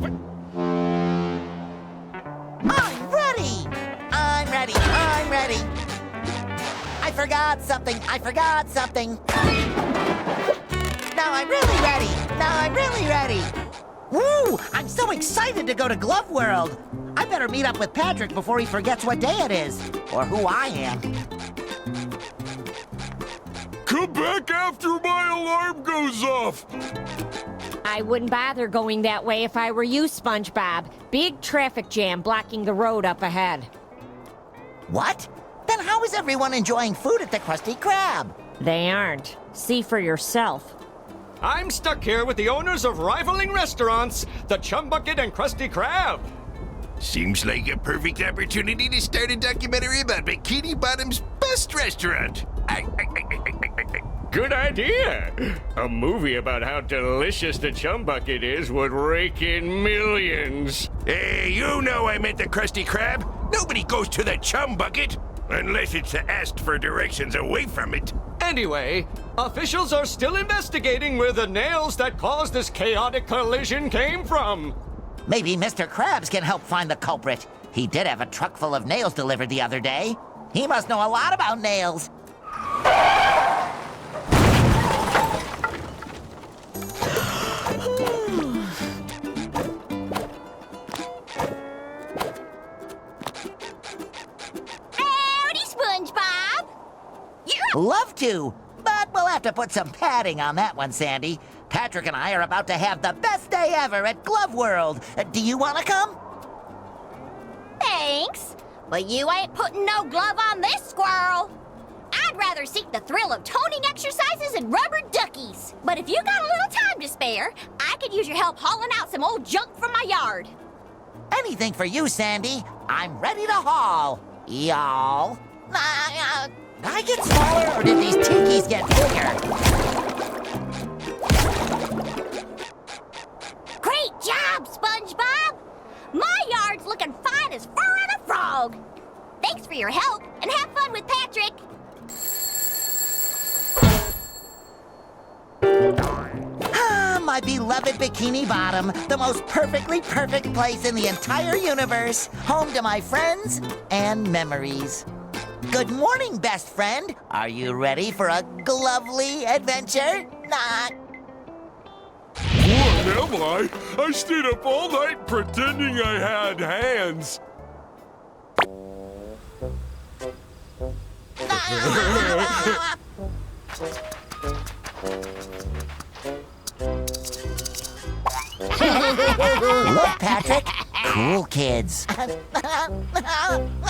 I'm ready! I'm ready! I'm ready! I forgot something! I forgot something! Now I'm really ready! Now I'm really ready! Woo! I'm so excited to go to Glove World! I better meet up with Patrick before he forgets what day it is, or who I am. Come back after my alarm goes off! I wouldn't bother going that way if I were you, SpongeBob. Big traffic jam blocking the road up ahead. What? Then how is everyone enjoying food at the Krusty Krab? They aren't. See for yourself. I'm stuck here with the owners of rivaling restaurants, the Chum Bucket and Krusty Krab. Seems like a perfect opportunity to start a documentary about Bikini Bottom's best restaurant. Good idea. A movie about how delicious the Chum Bucket is would rake in millions. Hey, you know I meant the Krusty Krab. Nobody goes to the Chum Bucket unless it's asked for directions away from it. Anyway, officials are still investigating where the nails that caused this chaotic collision came from. Maybe Mr. Krabs can help find the culprit. He did have a truck full of nails delivered the other day. He must know a lot about nails. Howdy, SpongeBob! Love to, but we'll have to put some padding on that one, Sandy. Patrick and I are about to have the best day ever at Glove World. Do you want to come? Thanks, but you ain't putting no glove on this squirrel. I'd rather seek the thrill of toning exercises and rubber duckies. But if you got a little time to spare, I could use your help hauling out some old junk from my yard. Anything for you, Sandy. I'm ready to haul. Y'all. I get smaller, or did these tikis get bigger? Great job, SpongeBob! My yard's looking fine as fur on a frog. Thanks for your help, and have fun with Patrick. My beloved Bikini Bottom, the most perfectly perfect place in the entire universe, home to my friends and memories. Good morning, best friend. Are you ready for a glovely adventure? What am I? I stayed up all night pretending I had hands. Look, Patrick. Cool kids.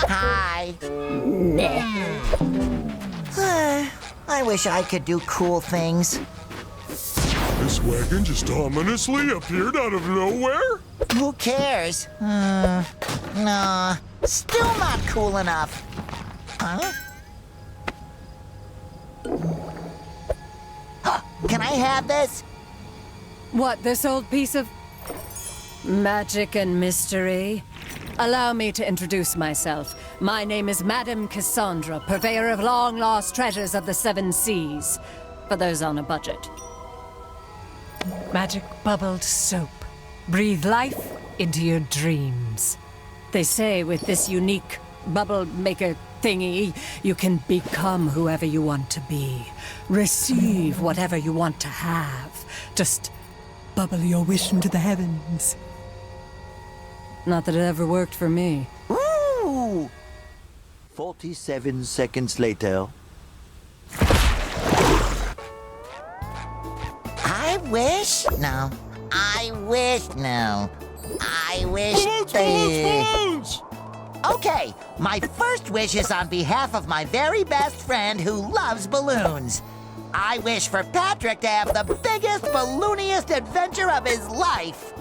Hi. I wish I could do cool things. This wagon just ominously appeared out of nowhere? Who cares? Nah, still not cool enough. Huh? Can I have this? What, this old piece of magic and mystery? Allow me to introduce myself. My name is Madame Kassandra, purveyor of long-lost treasures of the seven seas. For those on a budget. Magic bubbled soap. Breathe life into your dreams. They say with this unique bubble maker thingy, you can become whoever you want to be. Receive whatever you want to have. Just bubble your wish into the heavens. Not that it ever worked for me. Ooh! 47 seconds later. I wish? No. I wish? No. I wish... Balloons! Okay, my first wish is on behalf of my very best friend who loves balloons. I wish for Patrick to have the biggest, ballooniest adventure of his life.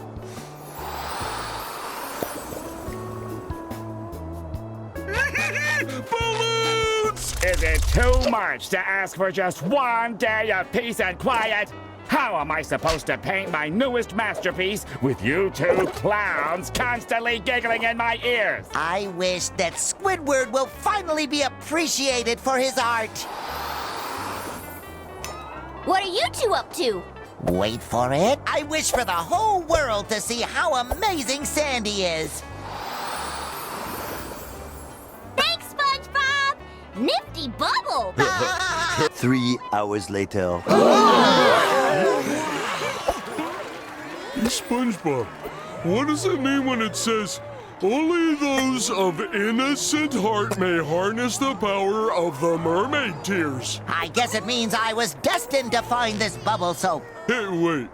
Balloons! Is it too much to ask for just one day of peace and quiet? How am I supposed to paint my newest masterpiece with you two clowns constantly giggling in my ears? I wish that Squidward will finally be appreciated for his art. What are you two up to? Wait for it. I wish for the whole world to see how amazing Sandy is. Thanks, SpongeBob! Nifty bubble! 3 hours later. SpongeBob, what does it mean when it says, only those of innocent heart may harness the power of the Mermaid Tears? I guess it means I was destined to find this bubble soap. Hey, wait.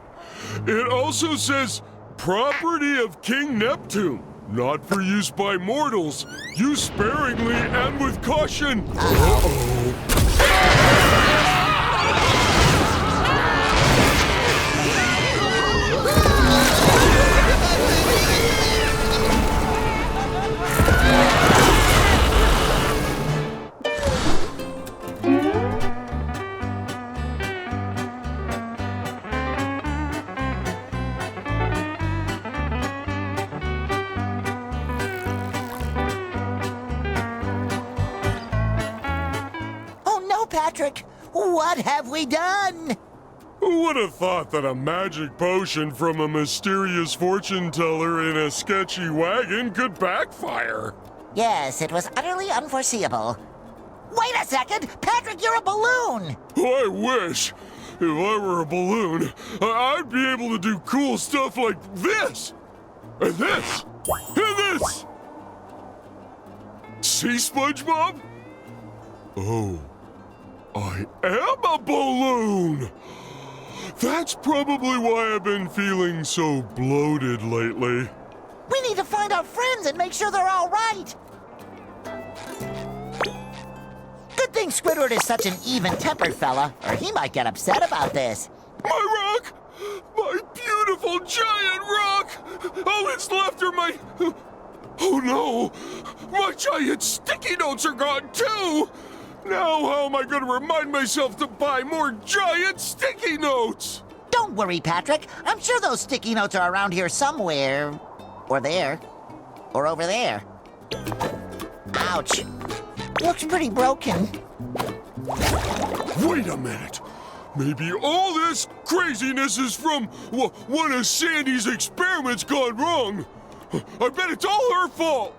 It also says, property of King Neptune, not for use by mortals. Use sparingly and with caution. Uh-oh. Patrick, what have we done? Who would have thought that a magic potion from a mysterious fortune teller in a sketchy wagon could backfire? Yes, it was utterly unforeseeable. Wait a second! Patrick, you're a balloon! I wish! If I were a balloon, I'd be able to do cool stuff like this! And this! And this! See, SpongeBob? Oh. I am a balloon! That's probably why I've been feeling so bloated lately. We need to find our friends and make sure they're all right. Good thing Squidward is such an even-tempered fella, or he might get upset about this. My rock! My beautiful giant rock! All that's left are my... Oh no! My giant sticky notes are gone too! Now how am I going to remind myself to buy more giant sticky notes? Don't worry, Patrick. I'm sure those sticky notes are around here somewhere. Or there. Or over there. Ouch. Looks pretty broken. Wait a minute. Maybe all this craziness is from one of Sandy's experiments gone wrong. I bet it's all her fault.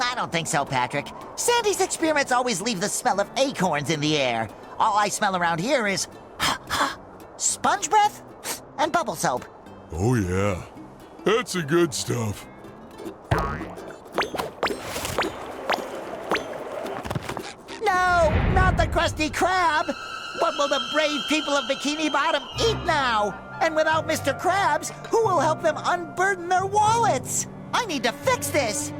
I don't think so, Patrick. Sandy's experiments always leave the smell of acorns in the air. All I smell around here is sponge breath and bubble soap. Oh yeah, that's the good stuff. No, not the Krusty Krab. What will the brave people of Bikini Bottom eat now? And without Mr. Krabs, who will help them unburden their wallets? I need to fix this.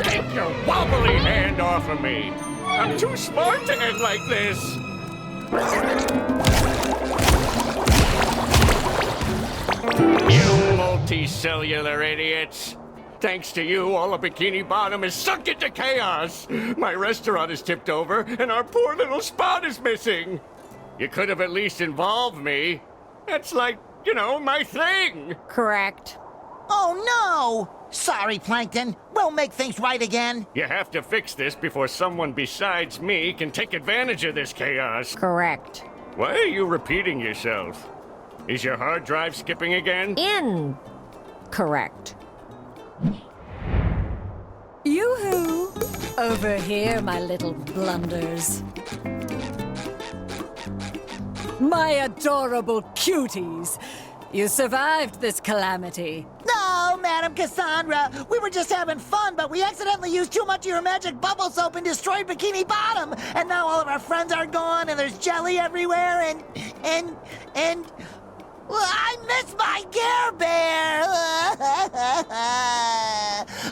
Take your wobbly hand off of me! I'm too smart to end like this! You multicellular idiots! Thanks to you, all of Bikini Bottom is sunk into chaos! My restaurant is tipped over, and our poor little spot is missing! You could have at least involved me. That's like, you know, my thing! Correct. Oh no! Sorry, Plankton. We'll make things right again. You have to fix this before someone besides me can take advantage of this chaos. Correct. Why are you repeating yourself? Is your hard drive skipping again? Correct. Yoo-hoo! Over here, my little blunders. My adorable cuties! You survived this calamity. No, Madame Kassandra. We were just having fun, but we accidentally used too much of your magic bubble soap and destroyed Bikini Bottom. And now all of our friends are gone, and there's jelly everywhere, and... Well, I miss my Care Bear!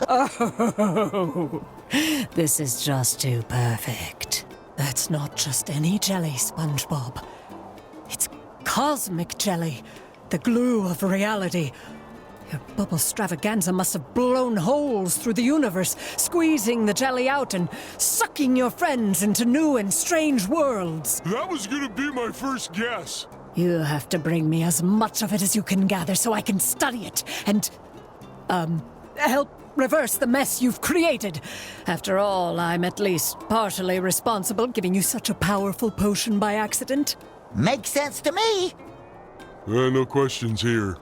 Oh, this is just too perfect. That's not just any jelly, SpongeBob. It's cosmic jelly, the glue of reality. Your bubble stravaganza must have blown holes through the universe, squeezing the jelly out and sucking your friends into new and strange worlds. That was gonna be my first guess. You have to bring me as much of it as you can gather so I can study it and, help reverse the mess you've created. After all, I'm at least partially responsible, giving you such a powerful potion by accident. Makes sense to me. No questions here.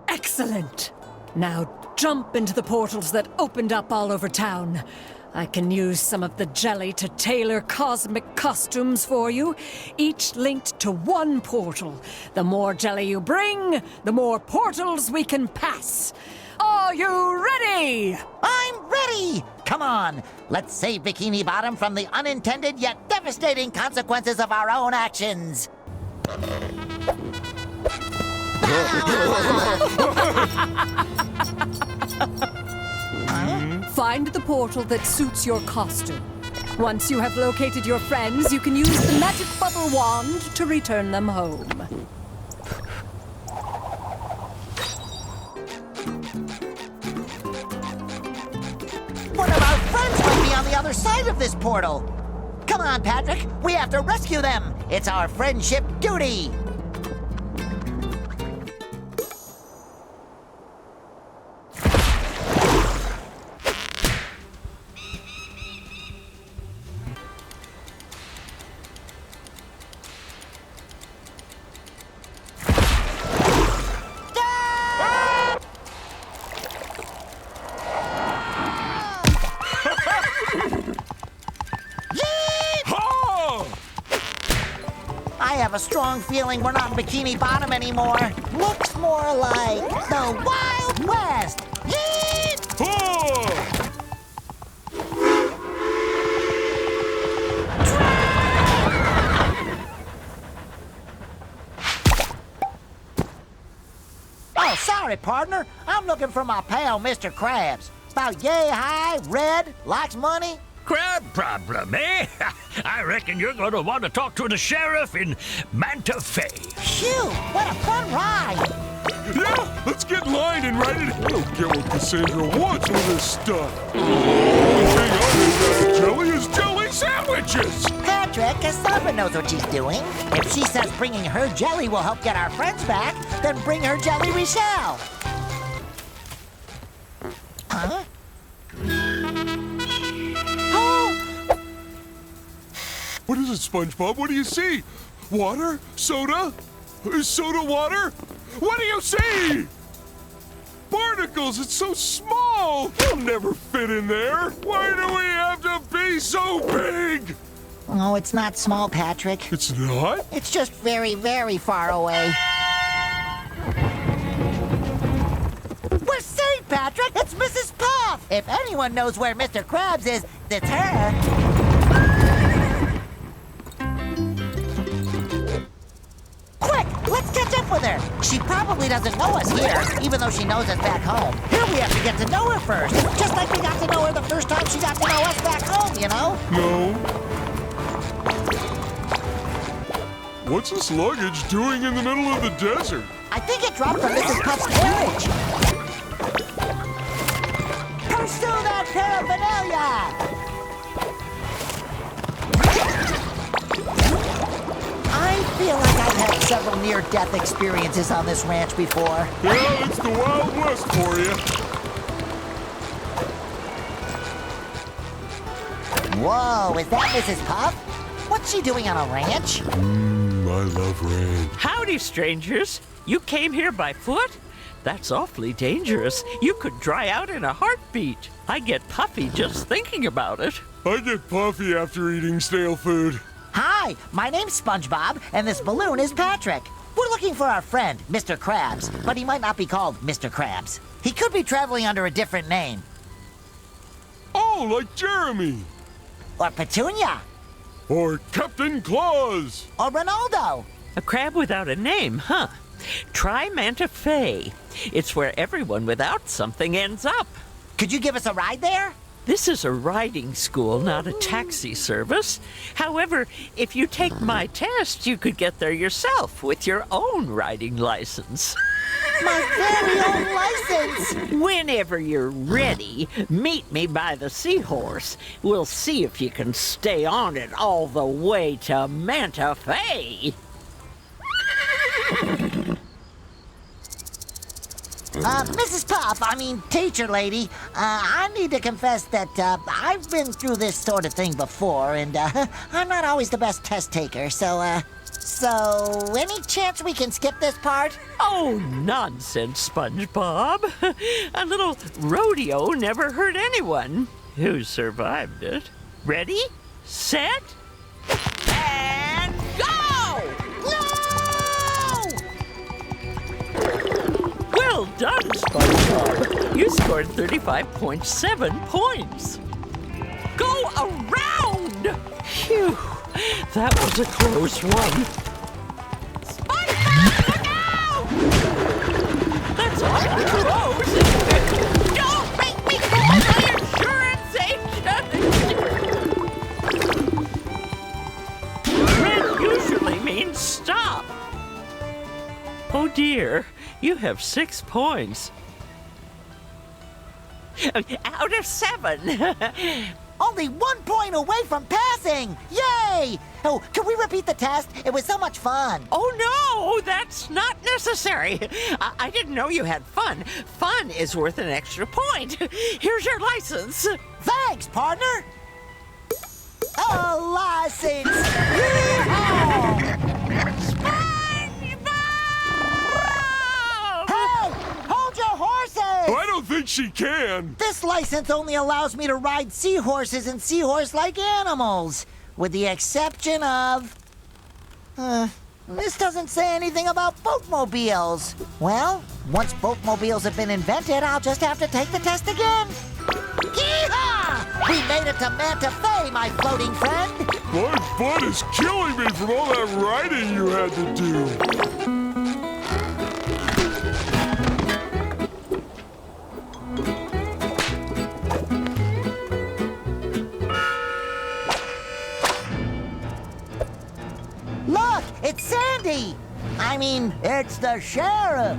Excellent! Now jump into the portals that opened up all over town. I can use some of the jelly to tailor cosmic costumes for you, each linked to one portal. The more jelly you bring, the more portals we can pass. Are you ready? I'm ready! Come on, let's save Bikini Bottom from the unintended yet devastating consequences of our own actions. Find the portal that suits your costume. Once you have located your friends, you can use the magic bubble wand to return them home. One of our friends might be on the other side of this portal. Come on, Patrick, we have to rescue them. It's our friendship duty. I have a strong feeling we're not in Bikini Bottom anymore. Looks more like the Wild West. Yeet! Oh, sorry, partner. I'm looking for my pal, Mr. Krabs. About yay high, red, likes money. Crab problem, eh? I reckon you're going to want to talk to the sheriff in Manta Fe. Phew, what a fun ride. Yeah, let's get in line and ride it. I don't get what Cassandra wants with this stuff. The only thing I know about jelly is jelly sandwiches. Patrick, Cassandra knows what she's doing. If she says bringing her jelly will help get our friends back, then bring her jelly we shall. Huh? What is it, SpongeBob? What do you see? Water? Soda? Soda water? What do you see? Barnacles! It's so small! You'll never fit in there! Why do we have to be so big? Oh, it's not small, Patrick. It's not? It's just very, very far away. We're safe, Patrick! It's Mrs. Puff! If anyone knows where Mr. Krabs is, it's her. Let's catch up with her. She probably doesn't know us here, even though she knows us back home. Here we have to get to know her first, just like we got to know her the first time she got to know us back home, you know? No. What's this luggage doing in the middle of the desert? I think it dropped from Mrs. Puff's carriage. Pursue that paraphernalia! I feel like I've had several near-death experiences on this ranch before. Yeah, it's the Wild West for you. Whoa, is that Mrs. Puff? What's she doing on a ranch? I love ranch. Howdy, strangers. You came here by foot? That's awfully dangerous. You could dry out in a heartbeat. I get puffy just thinking about it. I get puffy after eating stale food. Hi, my name's SpongeBob, and this balloon is Patrick. We're looking for our friend, Mr. Krabs, but he might not be called Mr. Krabs. He could be traveling under a different name. Oh, like Jeremy. Or Petunia. Or Captain Claus. Or Ronaldo. A crab without a name, huh? Try Manta Fe. It's where everyone without something ends up. Could you give us a ride there? This is a riding school, not a taxi service. However, if you take my test, you could get there yourself with your own riding license. My very own license! Whenever you're ready, meet me by the seahorse. We'll see if you can stay on it all the way to Manta Fe. Mrs. Puff, teacher lady, I need to confess that I've been through this sort of thing before, and I'm not always the best test taker, so any chance we can skip this part? Oh, nonsense, SpongeBob. A little rodeo never hurt anyone who survived it. Ready, set, and go! Well done, SpongeBob. You scored 35.7 points. Go around! Phew, that was a close one. SpongeBob, look out! That's awfully close. Don't make me call my insurance agent! Red usually means stop. Oh dear. You have 6 points. Out of 7. Only 1 point away from passing! Yay! Oh, can we repeat the test? It was so much fun. Oh no, that's not necessary. I didn't know you had fun. Fun is worth an extra point. Here's your license. Thanks, partner. A license! Yeehaw! I don't think she can. This license only allows me to ride seahorses and seahorse-like animals, with the exception of... this doesn't say anything about boatmobiles. Well, once boatmobiles have been invented, I'll just have to take the test again. Yeehaw! We made it to Manta Fe, my floating friend. My butt is killing me from all that riding you had to do. Look, it's Sandy! It's the sheriff!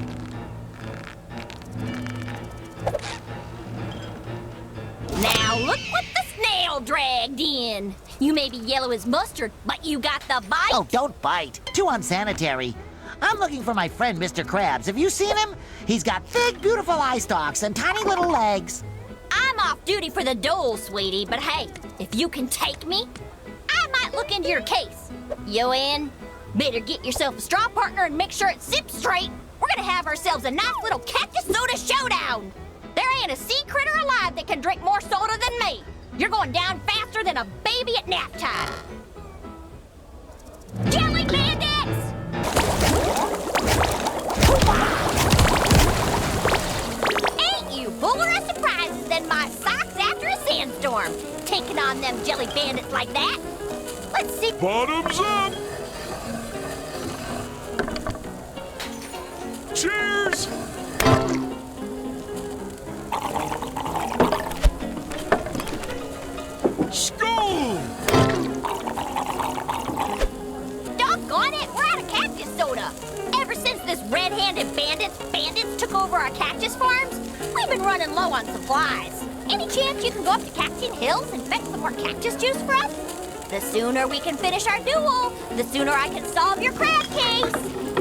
Now look what the snail dragged in! You may be yellow as mustard, but you got the bite! Oh, don't bite. Too unsanitary. I'm looking for my friend, Mr. Krabs. Have you seen him? He's got big, beautiful eye stalks and tiny little legs. I'm off duty for the dole, sweetie, but hey, if you can take me, I might look into your case. You in? Better get yourself a straw partner and make sure it sips straight. We're gonna have ourselves a nice little cactus soda showdown. There ain't a sea critter alive that can drink more soda than me. You're going down faster than a baby at nap time. Jelly bandits! Ain't you fuller of surprises than my socks after a sandstorm? Taking on them jelly bandits like that? Let's see. Bottoms up! Cheers! Skull! Doggone it, we're out of cactus soda. Ever since this red-handed bandits took over our cactus farms, we've been running low on supplies. Any chance you can go up to Cactus Hills and fetch some more cactus juice for us? The sooner we can finish our duel, the sooner I can solve your crab case.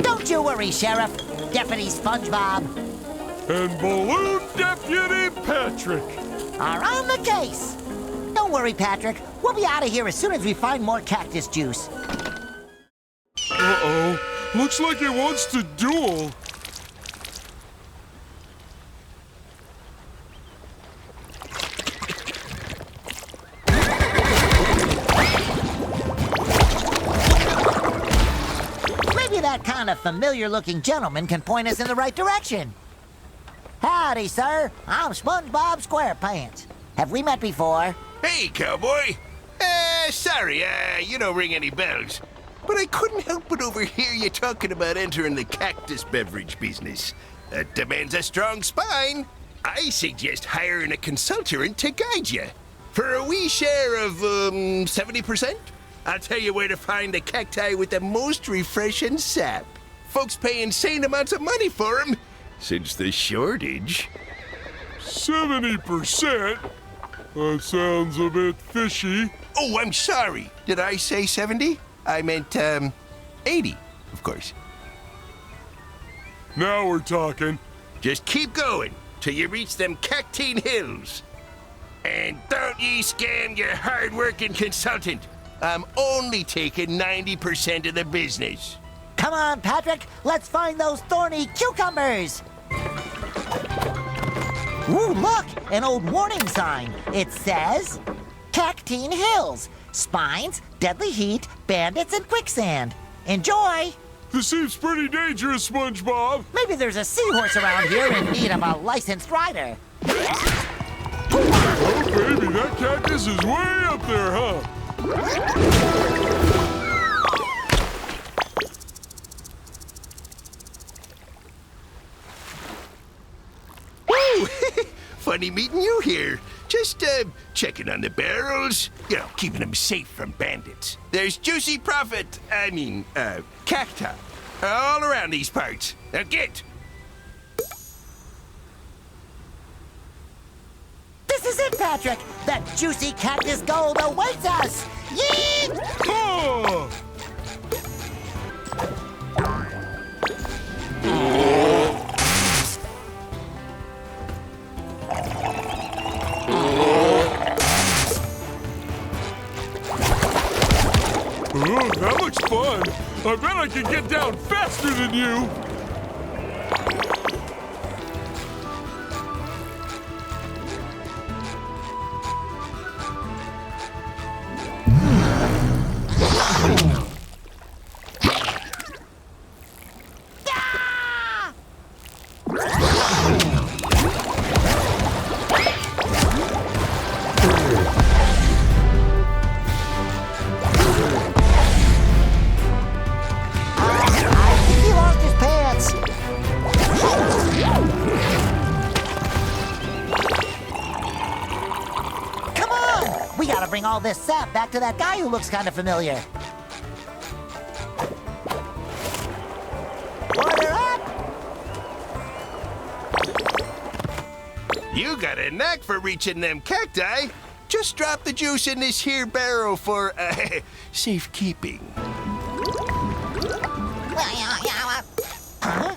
Don't you worry, Sheriff. Deputy SpongeBob and Balloon Deputy Patrick are on the case. Don't worry, Patrick. We'll be out of here as soon as we find more cactus juice. Uh-oh. Looks like it wants to duel. Maybe that kind of familiar-looking gentleman can point us in the right direction. Howdy, sir. I'm SpongeBob SquarePants. Have we met before? Hey, cowboy. Sorry, you don't ring any bells. But I couldn't help but overhear you talking about entering the cactus beverage business. That demands a strong spine. I suggest hiring a consultant to guide you. For a wee share of, 70%? I'll tell you where to find the cacti with the most refreshing sap. Folks pay insane amounts of money for them, since the shortage. 70%? That sounds a bit fishy. Oh, I'm sorry. Did I say 70? I meant, 80, of course. Now we're talking. Just keep going till you reach them cactine hills. And don't ye scam your hard-working consultant. I'm only taking 90% of the business. Come on, Patrick, let's find those thorny cucumbers. Ooh, look, an old warning sign. It says, Cactine Hills, spines, deadly heat, bandits, and quicksand. Enjoy. This seems pretty dangerous, SpongeBob. Maybe there's a seahorse around here in need of a licensed rider. Oh, baby, that cactus is way up there, huh? Woo! Funny meeting you here. Just, checking on the barrels. You know, keeping them safe from bandits. There's juicy cacti all around these parts. Now get! This is it, Patrick. That juicy cactus gold awaits us. Yeet! Oh! Ooh, that looks fun. I bet I can get down faster than you. Bring all this sap back to that guy who looks kind of familiar. Order up! You got a knack for reaching them cacti. Just drop the juice in this here barrel for, safekeeping. Huh?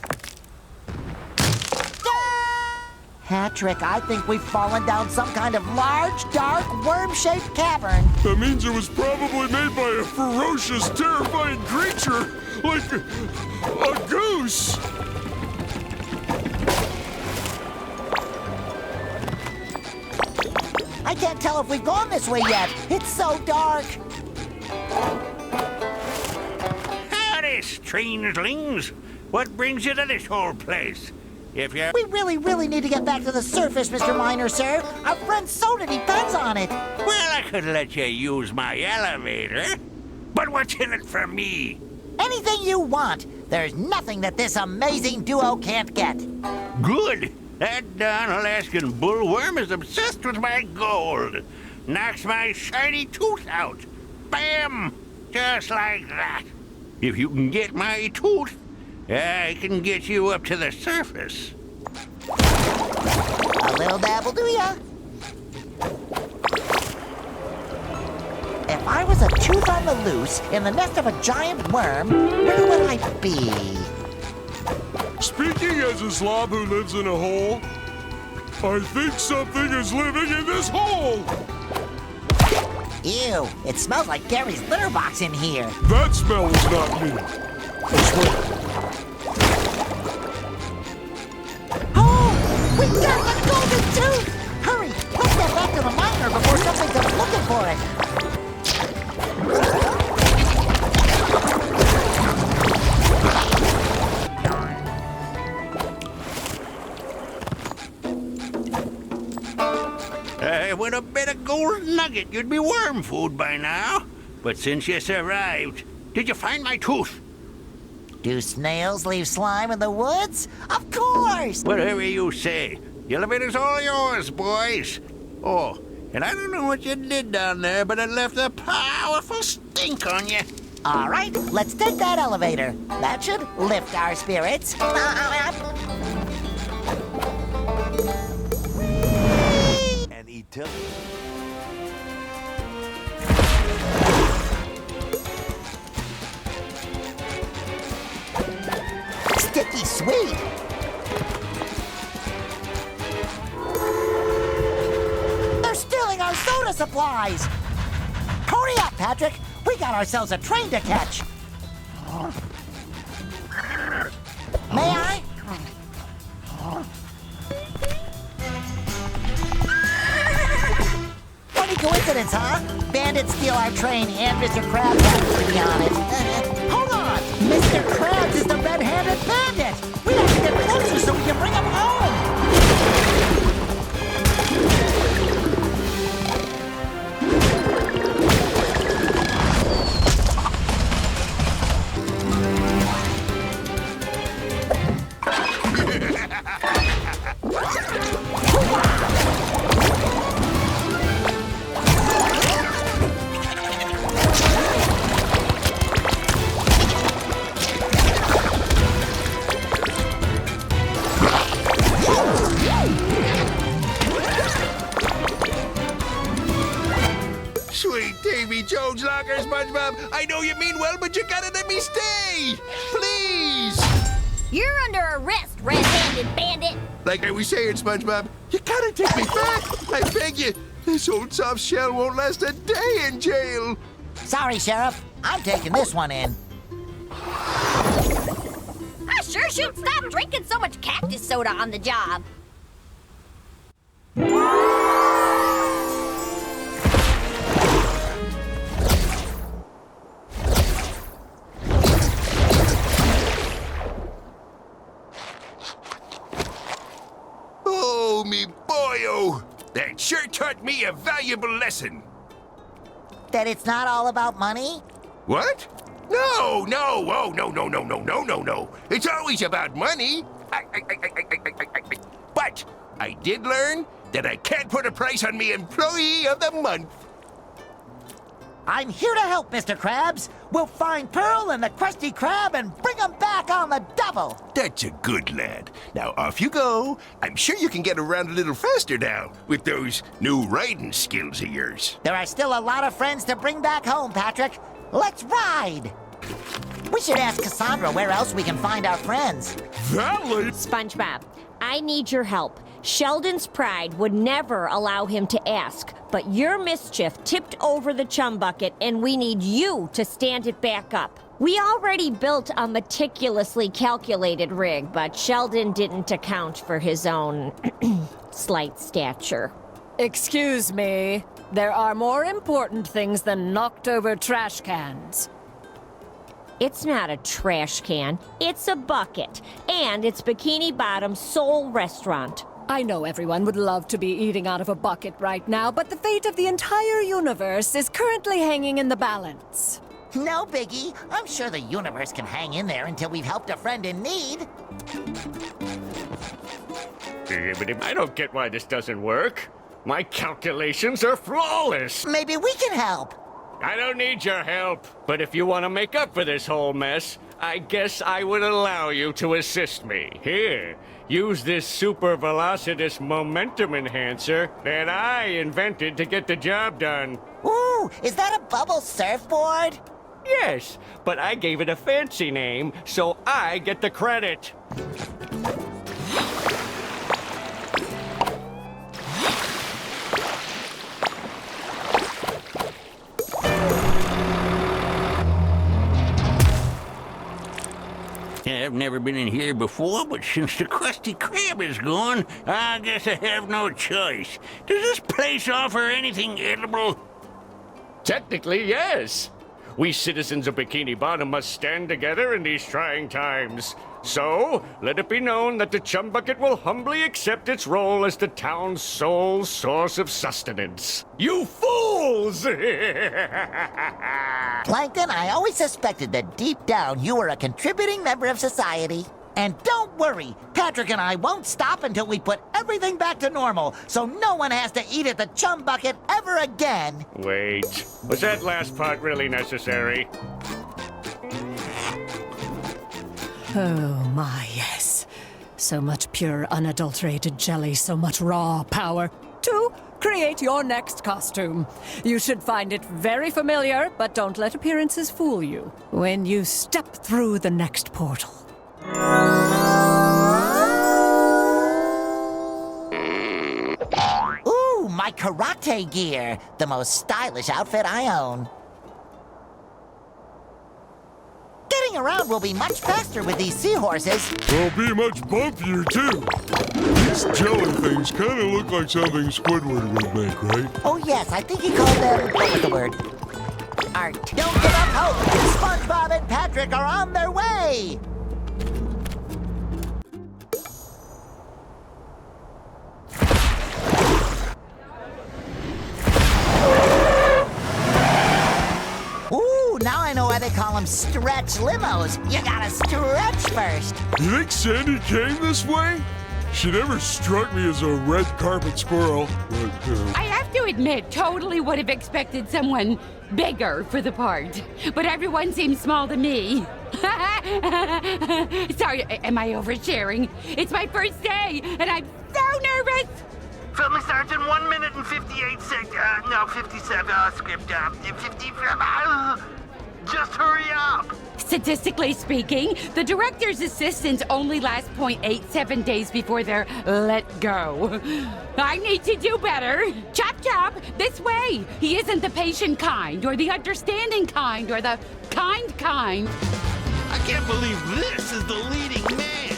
Patrick, I think we've fallen down some kind of large, dark, worm-shaped cavern. That means it was probably made by a ferocious, terrifying creature, like a goose. I can't tell if we've gone this way yet. It's so dark. Howdy, strangelings. What brings you to this whole place? We really need to get back to the surface, Mr. Miner, sir. Our friend's soda depends on it. Well, I could let you use my elevator. But what's in it for me? Anything you want. There's nothing that this amazing duo can't get. Good. That darn Alaskan bullworm is obsessed with my gold. Knocks my shiny tooth out. Bam! Just like that. If you can get my tooth, I can get you up to the surface. A little dab will do ya. If I was a tooth on the loose in the nest of a giant worm, where would I be? Speaking as a slob who lives in a hole, I think something is living in this hole. Ew, it smells like Gary's litter box in here. That smell was not me. I swear. We got the golden tooth! Hurry, let's get back to the miner before something comes looking for it. With a bit of gold nugget, you'd be worm food by now. But since you survived, did you find my tooth? Do snails leave slime in the woods? Of course! Whatever you say. The elevator's all yours, boys. Oh, and I don't know what you did down there, but it left a powerful stink on you. All right, let's take that elevator. That should lift our spirits. And eat till. Sticky sweet. flies. Hurry up, Patrick. We got ourselves a train to catch. May I? Funny coincidence, huh? Bandits steal our train and Mr. Krabs happens to be on it. Hold on! Mr. Krabs is the red-handed bandit! We have to get closer so we can bring him home! Sweet Davy Jones locker, SpongeBob. I know you mean well, but you gotta let me stay. Please. You're under arrest, red-handed bandit. Like I was saying, SpongeBob, you gotta take me back. I beg you. This old soft shell won't last a day in jail. Sorry, Sheriff. I'm taking this one in. I sure should stop drinking so much cactus soda on the job. Oh, me boyo. That sure taught me a valuable lesson. That it's not all about money? What? No. Oh, no. It's always about money. But I did learn that I can't put a price on me employee of the month. I'm here to help, Mr. Krabs. We'll find Pearl and the Krusty Krab and bring them back on the double. That's a good lad. Now off you go. I'm sure you can get around a little faster now with those new riding skills of yours. There are still a lot of friends to bring back home, Patrick. Let's ride. We should ask Kassandra where else we can find our friends. Valid? SpongeBob, I need your help. Sheldon's pride would never allow him to ask, but your mischief tipped over the chum bucket, and we need you to stand it back up. We already built a meticulously calculated rig, but Sheldon didn't account for his own slight stature. Excuse me. There are more important things than knocked-over trash cans. It's not a trash can, it's a bucket, and it's Bikini Bottom's sole restaurant. I know everyone would love to be eating out of a bucket right now, but the fate of the entire universe is currently hanging in the balance. No biggie. I'm sure the universe can hang in there until we've helped a friend in need. I don't get why this doesn't work. My calculations are flawless. Maybe we can help. I don't need your help, but if you want to make up for this whole mess, I guess I would allow you to assist me. Here, use this super velocitous momentum enhancer that I invented to get the job done. Ooh, is that a bubble surfboard? Yes, but I gave it a fancy name, so I get the credit. I've never been in here before, but since the Krusty Krab is gone, I guess I have no choice. Does this place offer anything edible? Technically, yes. We citizens of Bikini Bottom must stand together in these trying times. So, let it be known that the Chum Bucket will humbly accept its role as the town's sole source of sustenance. You fools! Plankton, I always suspected that deep down you were a contributing member of society. And don't worry, Patrick and I won't stop until we put everything back to normal, so no one has to eat at the Chum Bucket ever again. Wait, was that last part really necessary? Oh, my, yes. So much pure, unadulterated jelly, so much raw power to create your next costume. You should find it very familiar, but don't let appearances fool you. When you step through the next portal. Ooh, my my karate gear, the most stylish outfit I own. Getting around will be much faster with these seahorses. They'll be much bumpier, too. These jelly things kind of look like something Squidward would make, right? Oh, yes, I think he called them, what was the word? Art. Don't give up hope! SpongeBob and Patrick are on their way! Ooh, now I know why they call them stretch limos. You gotta stretch first. You think Sandy came this way? She never struck me as a red carpet squirrel, but, I have to admit, totally would have expected someone bigger for the part. But everyone seems small to me. Sorry, am I oversharing? It's my first day, and I'm so nervous! Filming starts in 1 minute and 58 seconds. No, 57. Script. 55. Just hurry up. Statistically speaking, the director's assistants only last 0.87 days before they're let go. I need to do better. Chop chop, this way. He isn't the patient kind, or the understanding kind, or the kind. I can't believe this is the leading man.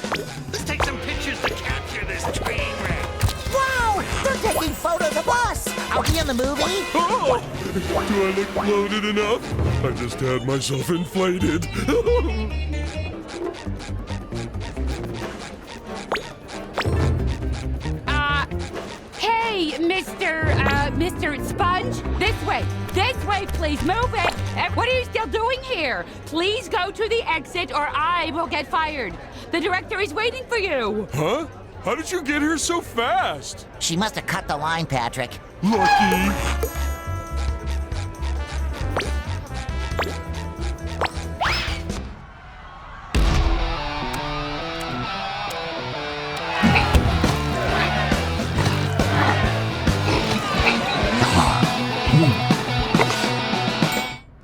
Let's take some pictures to capture this train wreck. Wow! They're taking photos of us! Are we in the movie? Oh! Do I look bloated enough? I just had myself inflated. Hey, Mr. Sponge, this way, please, move it. What are you still doing here? Please go to the exit or I will get fired. The director is waiting for you. Huh? How did you get here so fast? She must have cut the line, Patrick. Lucky.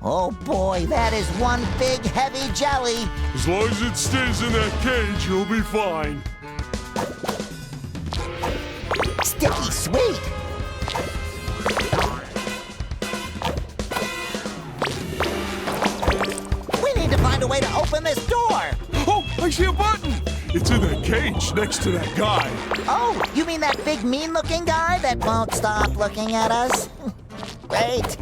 Oh boy, that is one big heavy jelly. As long as it stays in that cage, you'll be fine. Sticky sweet. We need to find a way to open this door. Oh, I see a button. It's in that cage next to that guy. Oh, you mean that big mean-looking guy that won't stop looking at us? Great.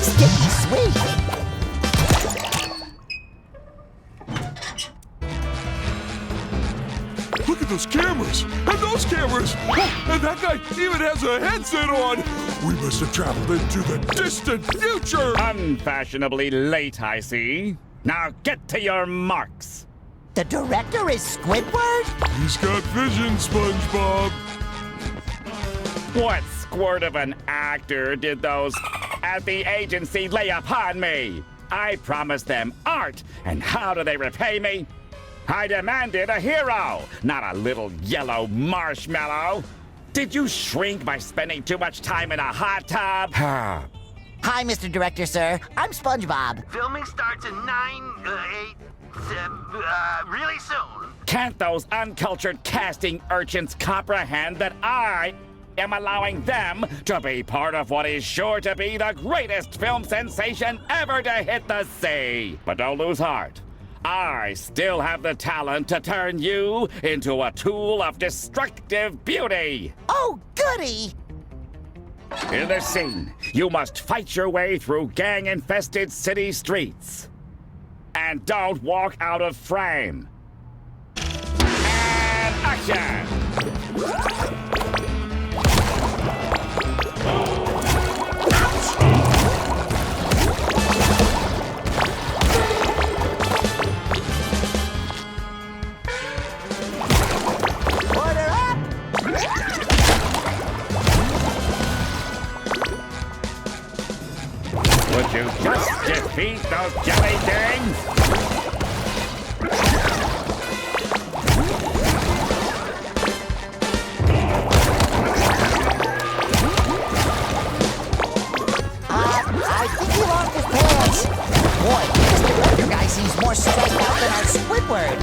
Sticky sweet. Look at those cameras! And those cameras! Oh, and that guy even has a headset on! We must have traveled into the distant future! Unfashionably late, I see. Now get to your marks. The director is Squidward? He's got vision, SpongeBob. What squirt of an actor did those at the agency lay upon me? I promised them art, and how do they repay me? I demanded a hero, not a little yellow marshmallow. Did you shrink by spending too much time in a hot tub? Hi, Mr. Director, sir. I'm SpongeBob. Filming starts in 9, 8, 7, really soon. Can't those uncultured casting urchins comprehend that I am allowing them to be part of what is sure to be the greatest film sensation ever to hit the sea? But don't lose heart. I still have the talent to turn you into a tool of destructive beauty. Oh, goody! In this scene, you must fight your way through gang-infested city streets. And don't walk out of frame. And action! Order up! Would you just get defeat those jelly things? I think he lost his pants. Boy, this director guy seems more stressed out than our Squidward.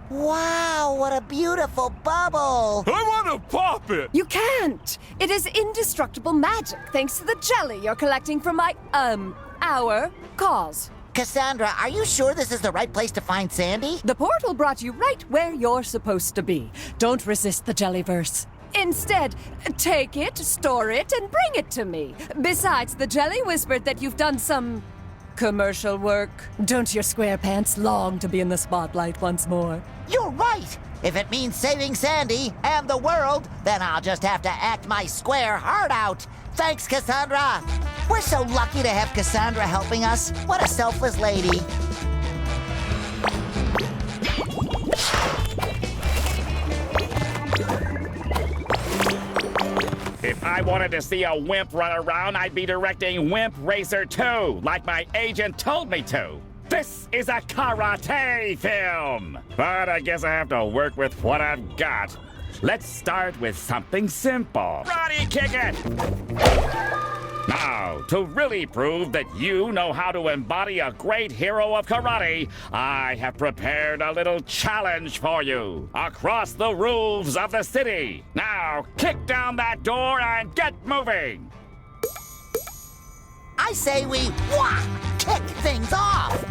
Wow, what a beautiful bubble! I want to pop it! You can't! It is indestructible magic thanks to the jelly you're collecting from our cause. Kassandra, are you sure this is the right place to find Sandy? The portal brought you right where you're supposed to be. Don't resist the jellyverse. Instead, take it, store it, and bring it to me. Besides, the jelly whispered that you've done some commercial work. Don't your SquarePants long to be in the spotlight once more? You're right! If it means saving Sandy and the world, then I'll just have to act my square heart out. Thanks, Kassandra! We're so lucky to have Kassandra helping us. What a selfless lady. If I wanted to see a wimp run around, I'd be directing Wimp Racer 2, like my agent told me to. This is a karate film! But I guess I have to work with what I've got. Let's start with something simple. Karate kick it! Now, to really prove that you know how to embody a great hero of karate, I have prepared a little challenge for you. Across the roofs of the city. Now, kick down that door and get moving! I say we kick things off.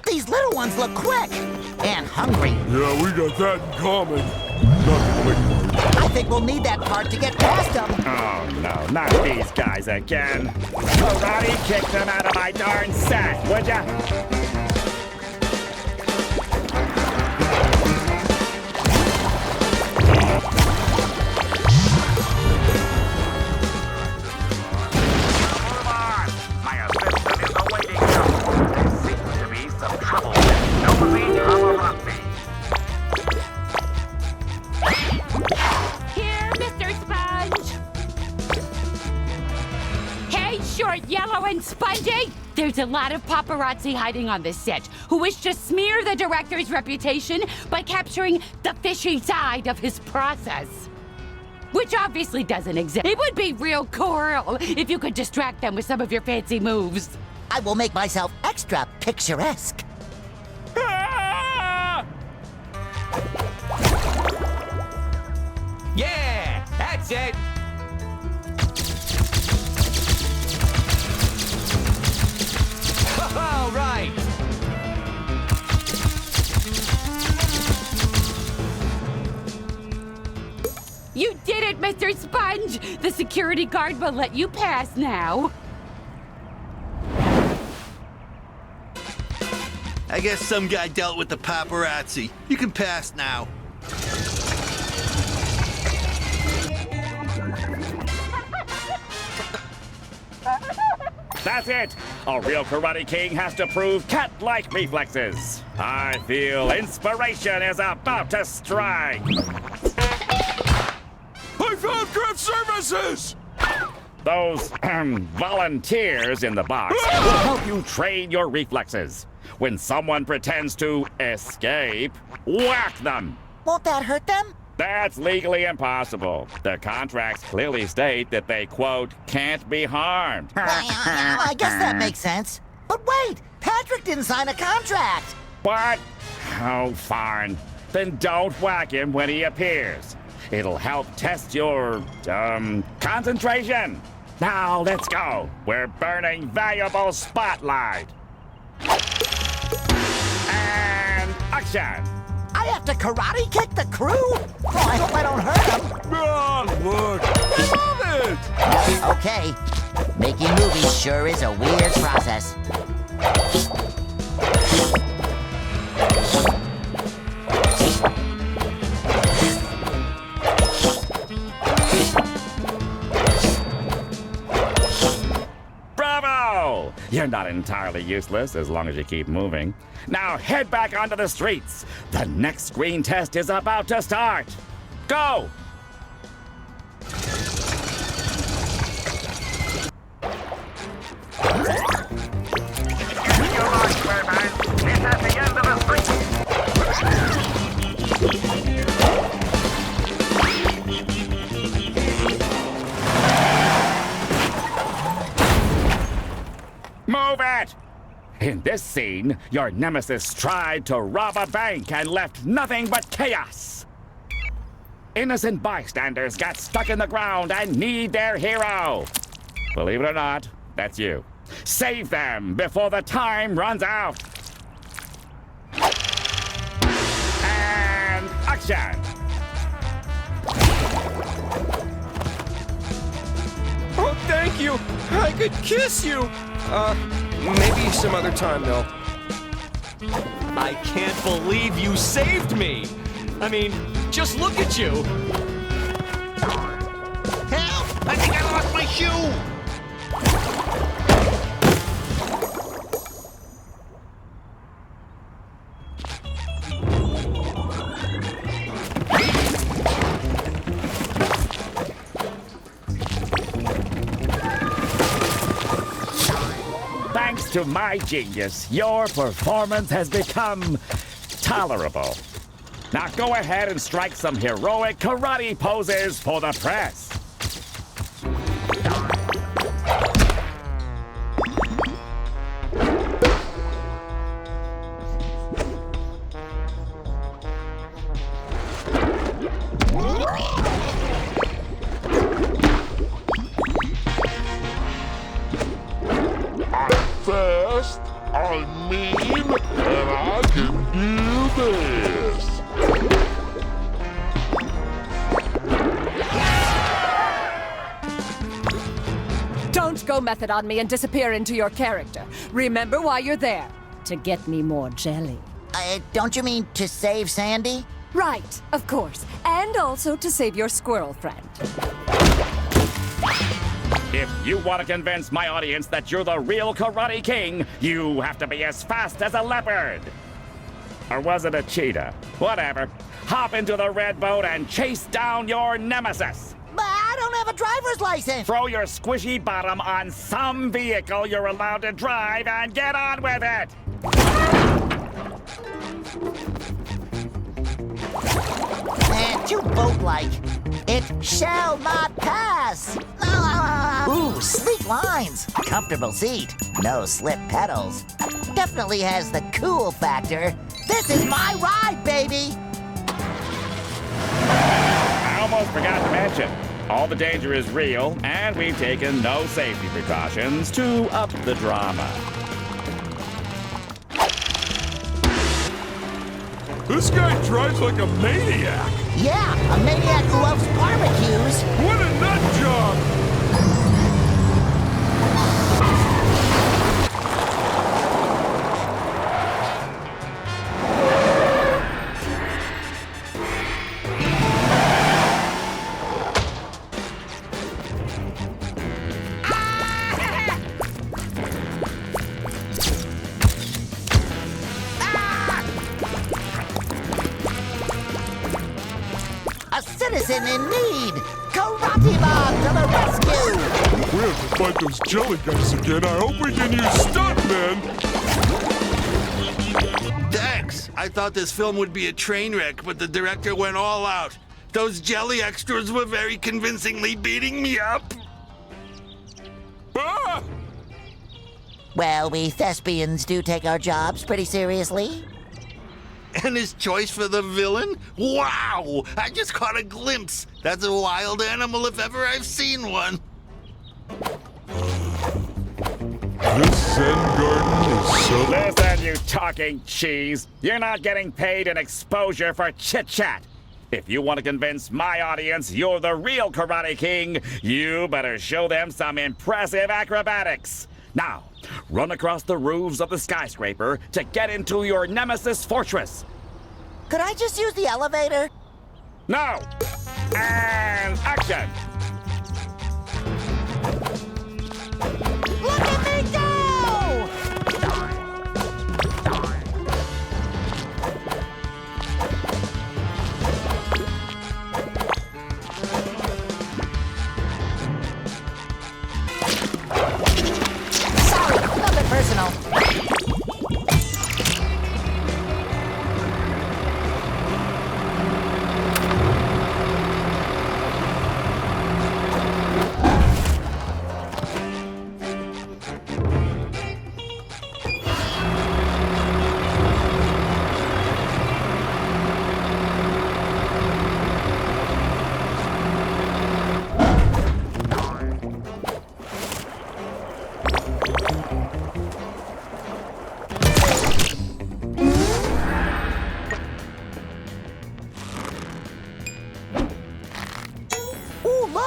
These little ones look quick and hungry. Yeah, we got that in common. Not the quick part. I think we'll need that part to get past them. Oh no, not these guys again. Karate kick them out of my darn set, would ya? Yellow and Spongy, there's a lot of paparazzi hiding on this set who wish to smear the director's reputation by capturing the fishy side of his process. Which obviously doesn't exist. It would be real cool if you could distract them with some of your fancy moves. I will make myself extra picturesque. Yeah, that's it. All right. You did it, Mr. Sponge! The security guard will let you pass now. I guess some guy dealt with the paparazzi. You can pass now. That's it! A real Karate King has to prove cat-like reflexes. I feel inspiration is about to strike. I found craft services! Those volunteers in the box will help you train your reflexes. When someone pretends to escape, whack them. Won't that hurt them? That's legally impossible. Their contracts clearly state that they, quote, can't be harmed. I guess that makes sense. But wait, Patrick didn't sign a contract. What? Oh, fine. Then don't whack him when he appears. It'll help test your, concentration. Now, let's go. We're burning valuable spotlight. And action! I have to karate kick the crew? Oh, I hope I don't hurt them. Oh, look. I love it! Okay. Making movies sure is a weird process. You're not entirely useless as long as you keep moving. Now head back onto the streets. The next screen test is about to start. Go! It's at the end of the street. Move it! In this scene, your nemesis tried to rob a bank and left nothing but chaos. Innocent bystanders got stuck in the ground and need their hero. Believe it or not, that's you. Save them before the time runs out. And action! Oh, thank you! I could kiss you! Maybe some other time, though. I can't believe you saved me! I mean, just look at you! Help! I think I lost my shoe! Thanks to my genius, your performance has become tolerable. Now go ahead and strike some heroic karate poses for the press. Fast, I'm mean, and I can do this. Don't go method on me and disappear into your character. Remember why you're there. To get me more jelly. Don't you mean to save Sandy? Right, of course. And also to save your squirrel friend. If you want to convince my audience that you're the real Karate King, you have to be as fast as a leopard. Or was it a cheetah? Whatever. Hop into the red boat and chase down your nemesis. But I don't have a driver's license. Throw your squishy bottom on some vehicle you're allowed to drive and get on with it. Too boat-like. It shall not pass. Ooh, sleek lines. Comfortable seat. No slip pedals. Definitely has the cool factor. This is my ride, baby. I almost forgot to mention, all the danger is real, and we've taken no safety precautions to up the drama. This guy drives like a maniac. Yeah, a maniac who loves barbecues. What a nut job! A citizen in need! Karate Bob to the rescue! We have to fight those jelly guys again. I hope we can use stuntmen! Thanks! I thought this film would be a train wreck, but the director went all out. Those jelly extras were very convincingly beating me up. Ah! Well, we thespians do take our jobs pretty seriously. And his choice for the villain? Wow! I just caught a glimpse. That's a wild animal if ever I've seen one. This Zen garden is so... Listen, you talking cheese. You're not getting paid in exposure for chit-chat. If you want to convince my audience you're the real Karate King, you better show them some impressive acrobatics. Now, run across the roofs of the skyscraper to get into your nemesis fortress. Could I just use the elevator? No! And action! Look at me go!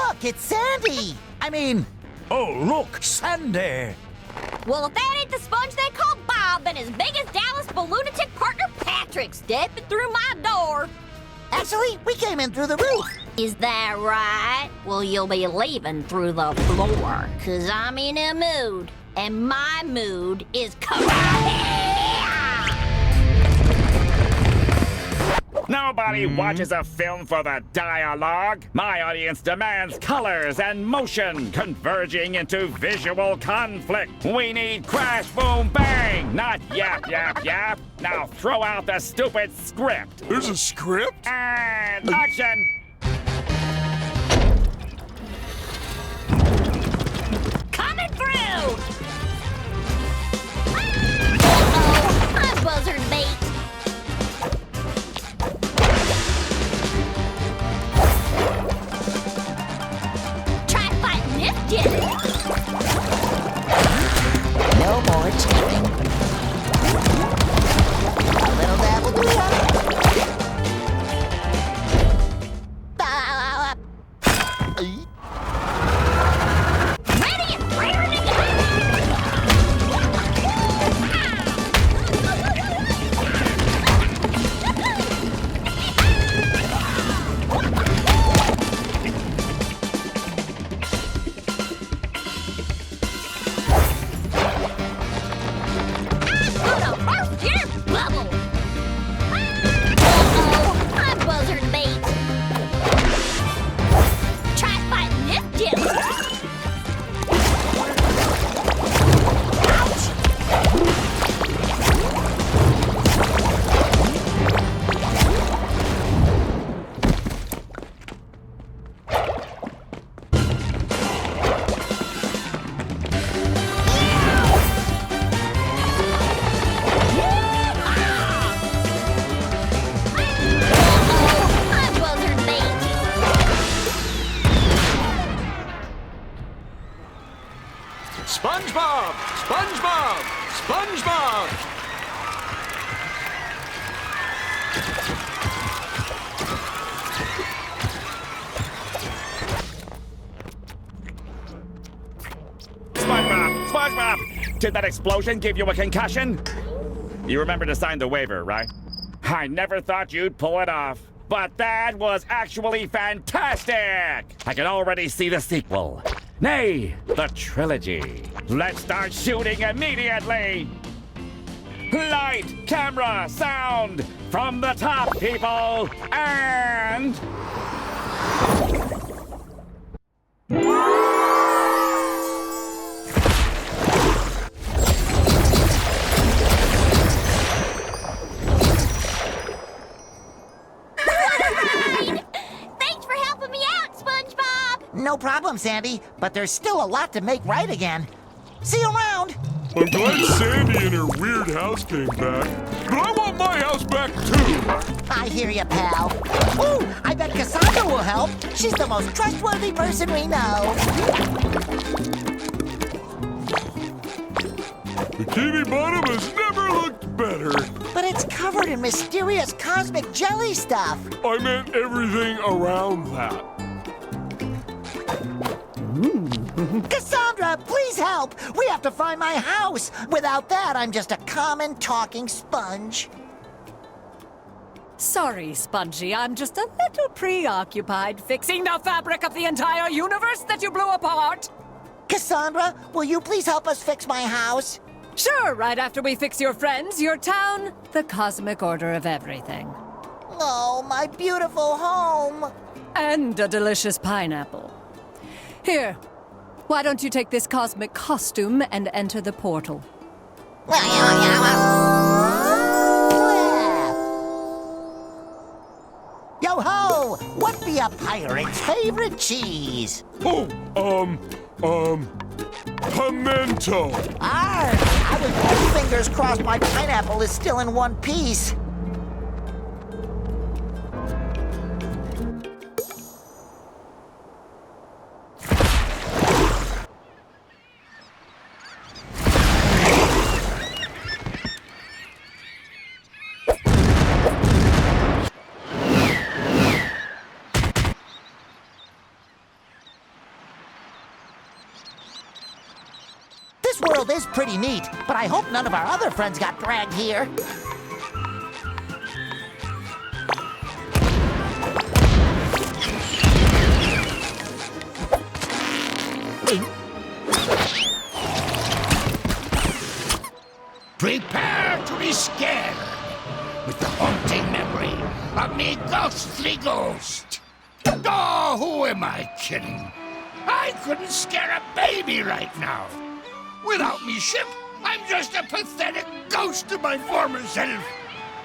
Look, it's Sandy! I mean, Oh, look, Sandy! Well, if that ain't the sponge they call Bob and his biggest Dallas lunatic partner Patrick stepping through my door. actually, we came in through the roof. Is that right? Well, you'll be leaving through the floor, 'cause I'm in a mood, and my mood is karate! Nobody watches a film for the dialogue. My audience demands colors and motion converging into visual conflict. We need crash, boom, bang, not yap, yap, yap. Now throw out the stupid script. There's a script? And action! Coming through! Uh-oh, I'm buzzard bait. No more chipping. A little dab will do that. Ready and raring to go! SpongeBob! SpongeBob! SpongeBob! SpongeBob! SpongeBob! Did that explosion give you a concussion? You remember to sign the waiver, right? I never thought you'd pull it off. But that was actually fantastic! I can already see the sequel. Nay, the trilogy. Let's start shooting immediately! Light, camera, sound! From the top, people! And... Thanks for helping me out, SpongeBob! No problem, Sandy, but there's still a lot to make right again. See you around! I'm glad Sandy and her weird house came back, but I want my house back too! I hear you, pal. Ooh, I bet Kassandra will help. She's the most trustworthy person we know. Bikini Bottom has never looked better. But it's covered in mysterious cosmic jelly stuff. I meant everything around that. Kassandra, please help! We have to find my house! Without that, I'm just a common talking sponge. Sorry, Spongy, I'm just a little preoccupied fixing the fabric of the entire universe that you blew apart. Kassandra, will you please help us fix my house? Sure, right after we fix your friends, your town, the cosmic order of everything. Oh, my beautiful home! And a delicious pineapple. Here, why don't you take this cosmic costume and enter the portal? Yo-ho! What be a pirate's favorite cheese? Oh, pimento. Arr! I would hope fingers crossed my pineapple is still in one piece. This world is pretty neat, but I hope none of our other friends got dragged here. Prepare to be scared with the haunting memory of me ghostly ghost. Oh, who am I kidding? I couldn't scare a baby right now. Without me ship, I'm just a pathetic ghost of my former self.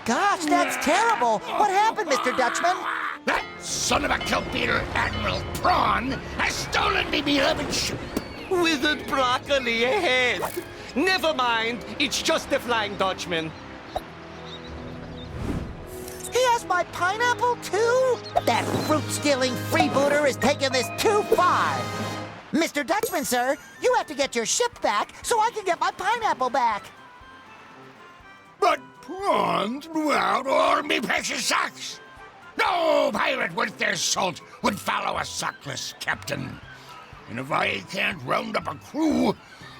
Gosh, that's terrible. What happened, Mr. Dutchman? That son of a kelp-eater, Admiral Prawn, has stolen me beloved ship. Withered broccoli ahead. Never mind, it's just the Flying Dutchman. He has my pineapple, too? That fruit-stealing freebooter is taking this too far. Mr. Dutchman, sir, you have to get your ship back so I can get my pineapple back. But prawns without all me precious socks. No pirate worth their salt would follow a sockless captain. And if I can't round up a crew,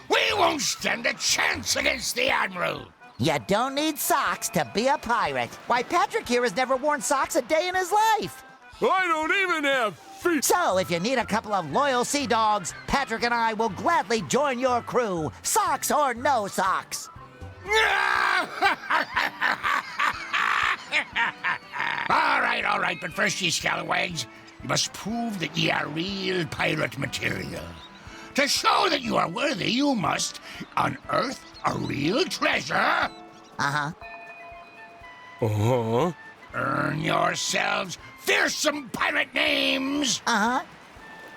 we won't stand a chance against the Admiral. You don't need socks to be a pirate. Why, Patrick here has never worn socks a day in his life. I don't even have feet. So, if you need a couple of loyal sea dogs, Patrick and I will gladly join your crew, socks or no socks. All right, but first, ye scalawags, you must prove that ye are real pirate material. To show that you are worthy, you must unearth a real treasure. Uh-huh. Uh-huh. Earn yourselves fearsome pirate names. Uh-huh.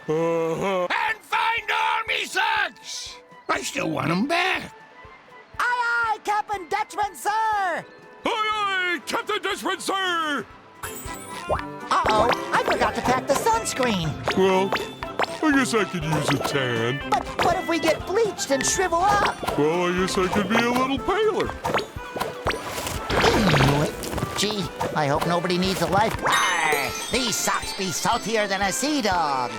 Uh-huh. And find all me socks. I still want them back. Aye, aye, Captain Dutchman, sir! Aye, aye, Captain Dutchman, sir! Uh-oh, I forgot to pack the sunscreen. Well, I guess I could use a tan. But what if we get bleached and shrivel up? Well, I guess I could be a little paler. Gee, I hope nobody needs a life. Arr, these socks be saltier than a sea dog.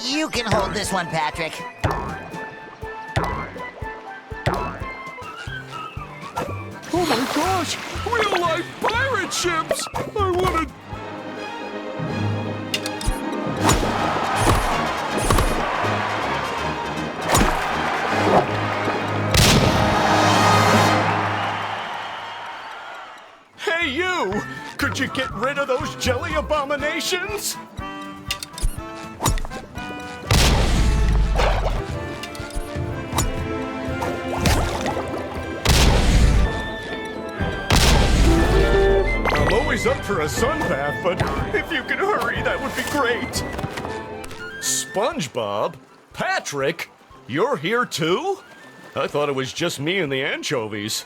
You can hold this one, Patrick. Oh my gosh! Real-life pirate ships! I wanted... Hey, you! Could you get rid of those jelly abominations? I'm always up for a sunbath, but if you could hurry, that would be great. SpongeBob? Patrick? You're here too? I thought it was just me and the anchovies.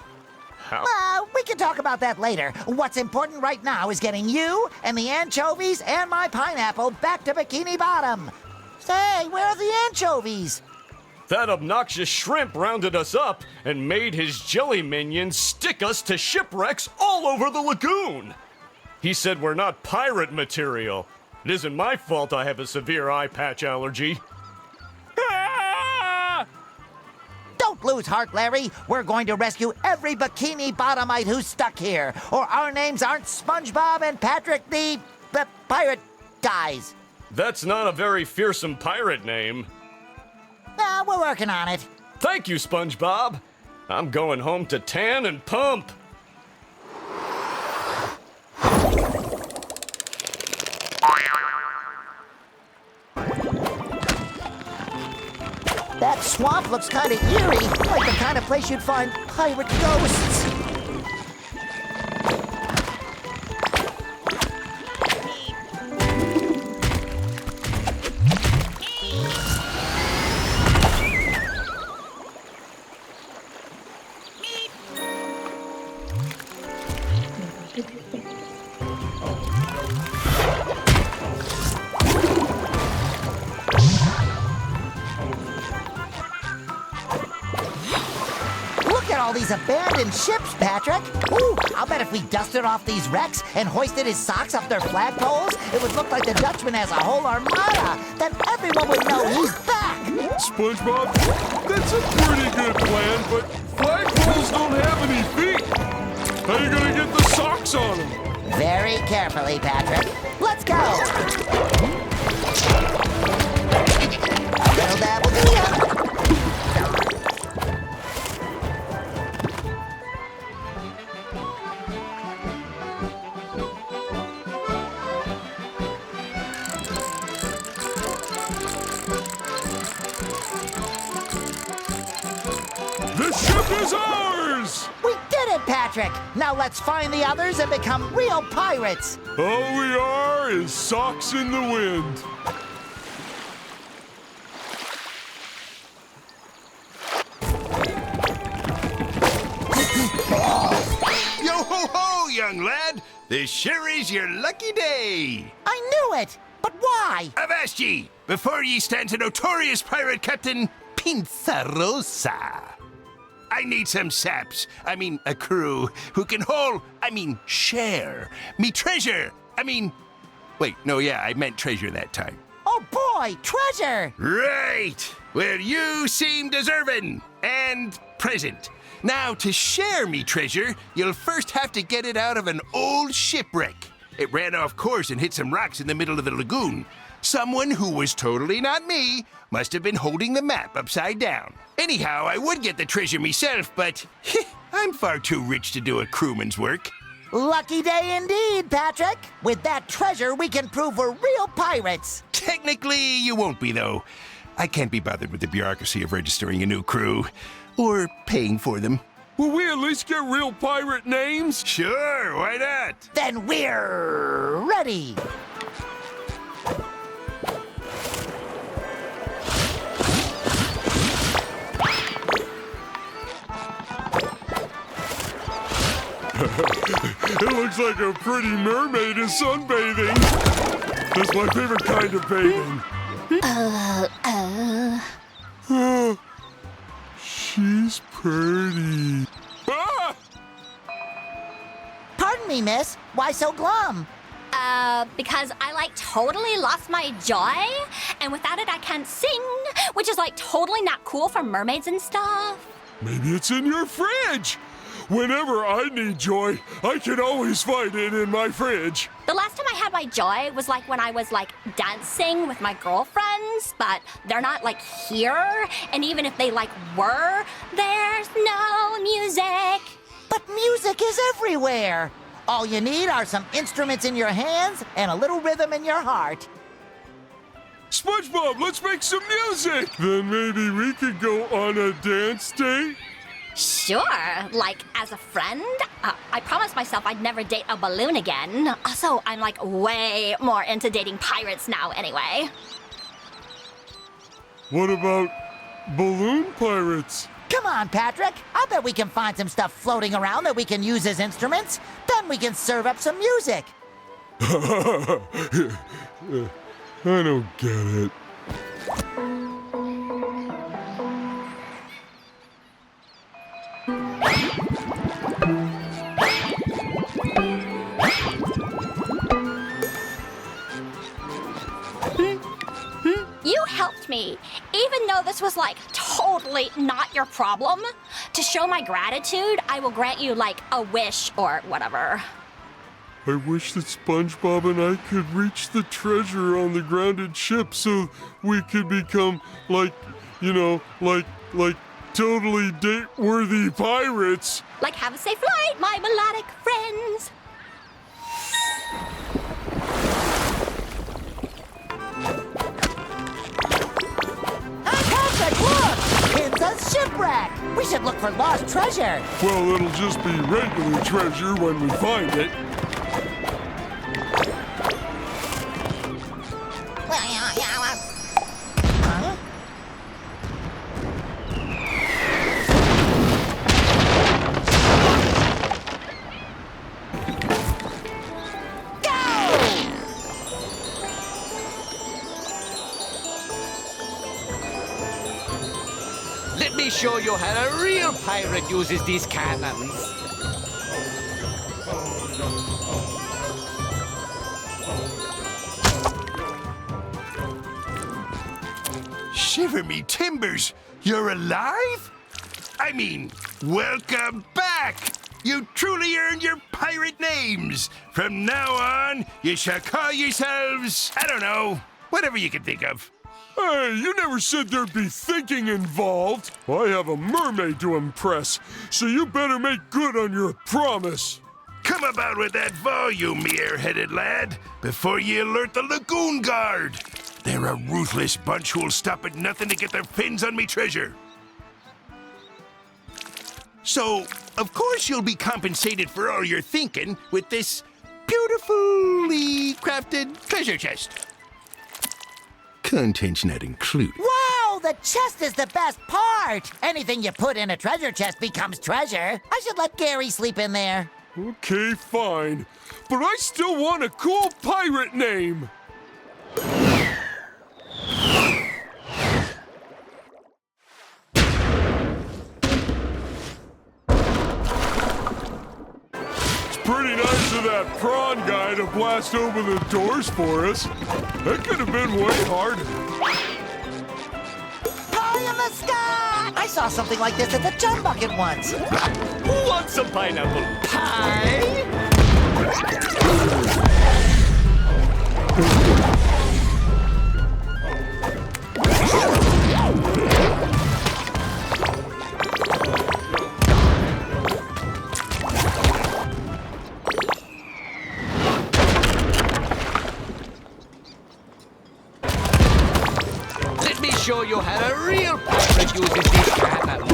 How? We can talk about that later. What's important right now is getting you and the anchovies and my pineapple back to Bikini Bottom. Say, where are the anchovies? That obnoxious shrimp rounded us up and made his jelly minions stick us to shipwrecks all over the lagoon. He said we're not pirate material. It isn't my fault I have a severe eye patch allergy. Don't lose heart, Larry. We're going to rescue every Bikini Bottomite who's stuck here, or our names aren't SpongeBob and Patrick the pirate guys. That's not a very fearsome pirate name. We're working on it. Thank you, SpongeBob. I'm going home to tan and pump. That swamp looks kind of eerie, like the kind of place you'd find pirate ghosts. all these abandoned ships, Patrick. Ooh, I'll bet if we dusted off these wrecks and hoisted his socks up their flagpoles, it would look like the Dutchman has a whole armada. Then everyone would know he's back. SpongeBob, that's a pretty good plan, but flagpoles don't have any feet. How are you gonna get the socks on them? Very carefully, Patrick. Let's go. A little dabble do ya. The ship is ours! We did it, Patrick. Now let's find the others and become real pirates. All we are is socks in the wind. Yo ho ho, young lad! This sure is your lucky day! I knew it! But why? Avast ye! Before ye stands a notorious pirate captain, Pinzarosa. I need some saps, a crew, who can share me treasure. Wait, no, yeah, I meant treasure that time. Oh boy, treasure! Right! Well, you seem deserving and present. Now, to share me treasure, you'll first have to get it out of an old shipwreck. It ran off course and hit some rocks in the middle of the lagoon. Someone who was totally not me must have been holding the map upside down. Anyhow, I would get the treasure myself, but I'm far too rich to do a crewman's work. Lucky day indeed, Patrick. With that treasure, we can prove we're real pirates. Technically, you won't be, though. I can't be bothered with the bureaucracy of registering a new crew or paying for them. Will we at least get real pirate names? Sure, why not? Then we're ready. It looks like a pretty mermaid is sunbathing. That's my favorite kind of bathing. She's pretty. Ah! Pardon me, miss. Why so glum? Because I totally lost my joy, and without it I can't sing, which is totally not cool for mermaids and stuff. Maybe it's in your fridge. Whenever I need joy, I can always find it in my fridge. The last time I had my joy was when I was dancing with my girlfriends, but they're not here, and even if they were, there's no music. But music is everywhere. All you need are some instruments in your hands and a little rhythm in your heart. SpongeBob, let's make some music! Then maybe we could go on a dance date? Sure, as a friend. I promised myself I'd never date a balloon again. Also, I'm way more into dating pirates now anyway. What about balloon pirates? Come on, Patrick. I'll bet we can find some stuff floating around that we can use as instruments. Then we can serve up some music. I don't get it. You helped me, even though this was totally not your problem. To show my gratitude, I will grant you a wish or whatever. I wish that SpongeBob and I could reach the treasure on the grounded ship so we could become totally date-worthy pirates. Have a safe flight, my melodic friends. Patrick, look! It's a shipwreck! We should look for lost treasure. Well, it'll just be regular treasure when we find it. Huh? show you how a real pirate uses these cannons. Shiver me timbers! You're alive? I mean, welcome back! You truly earned your pirate names! From now on, you shall call yourselves, I don't know, whatever you can think of. Hey, you never said there'd be thinking involved. I have a mermaid to impress, so you better make good on your promise. Come about with that volume, me airheaded lad, before you alert the Lagoon Guard. They're a ruthless bunch who'll stop at nothing to get their fins on me treasure. So, of course you'll be compensated for all your thinking with this beautifully crafted treasure chest. Contents not included. Wow, the chest is the best part! Anything you put in a treasure chest becomes treasure. I should let Gary sleep in there. Okay, fine. But I still want a cool pirate name. Pretty nice of that prawn guy to blast open the doors for us. That could have been way harder. Pie in the sky! I saw something like this at the Chum Bucket once. Who wants some pineapple pie? Let me show you how a real pirate uses these cannons.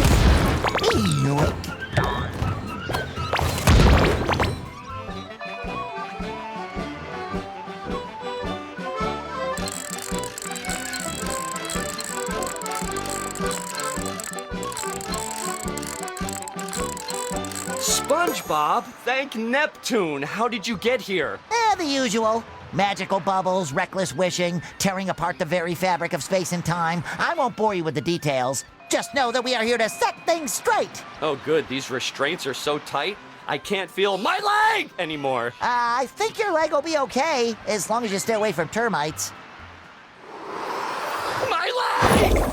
SpongeBob, thank Neptune. How did you get here? The usual. Magical bubbles, reckless wishing, tearing apart the very fabric of space and time. I won't bore you with the details. Just know that we are here to set things straight. Oh, good. These restraints are so tight, I can't feel my leg anymore. I think your leg will be okay, as long as you stay away from termites. My leg!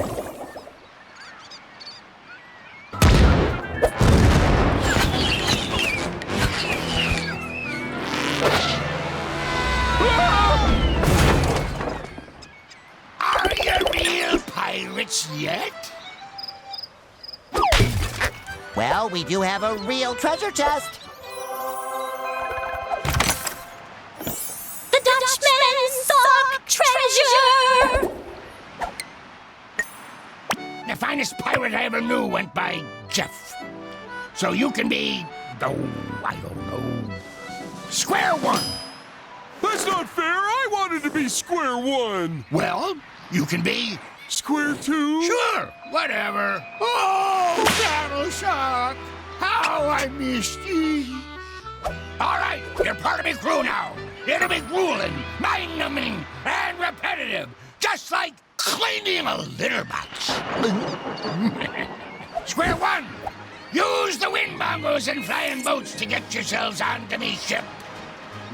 Are you real pirates yet? Well, we do have a real treasure chest. The Dutchman sought treasure! The finest pirate I ever knew went by Jeff. So you can be, oh, I don't know, Square One. That's not fair. I wanted to be Square One. Well, you can be Square Two. Sure, whatever. Oh, Battle Shark, how I missed you. All right, you're part of my crew now. It'll be grueling, mind-numbing, and repetitive, just like cleaning a litter box. Square One, use the wind bongos and flying boats to get yourselves onto me ship.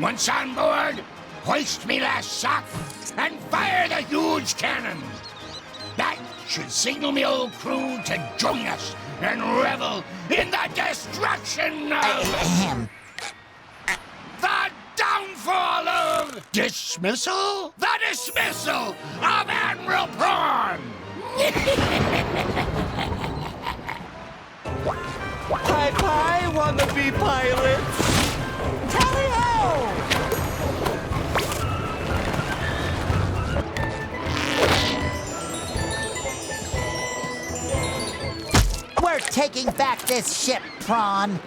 Once on board, hoist me last sock and fire the huge cannon. That should signal me old crew to join us and revel in the destruction of... the downfall of... Dismissal? The dismissal of Admiral Prawn! Pie, wannabe pirates! Tally-ho! We're taking back this ship, Prawn.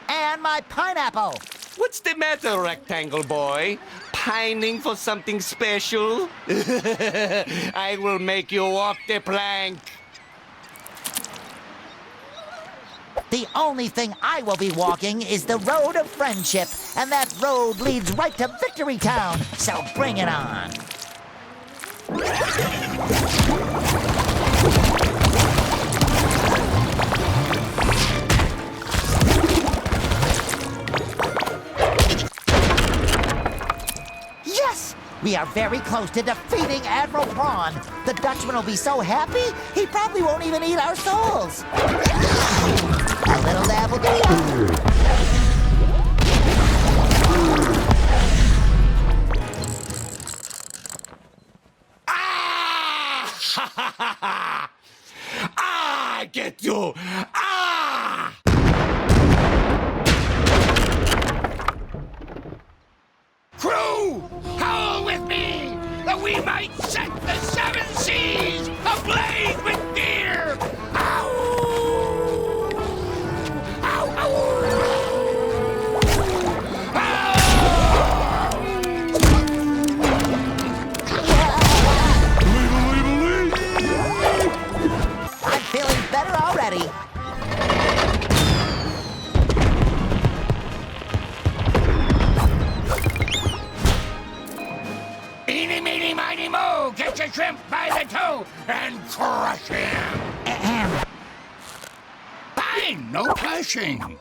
And my pineapple. What's the matter, Rectangle Boy? Pining for something special? I will make you walk the plank. The only thing I will be walking is the road of friendship, and that road leads right to Victory Town, so bring it on. We are very close to defeating Admiral Prawn. The Dutchman will be so happy, he probably won't even eat our souls. A little dab will do ya. I get you! Ah! Crew, howl with me, that we might set the seven seas ablaze with fear! Ow! Ow! Ow! I'm feeling better already. Eeny, meeny, miny, moe, catch a shrimp by the toe and crush him! Fine, no crushing.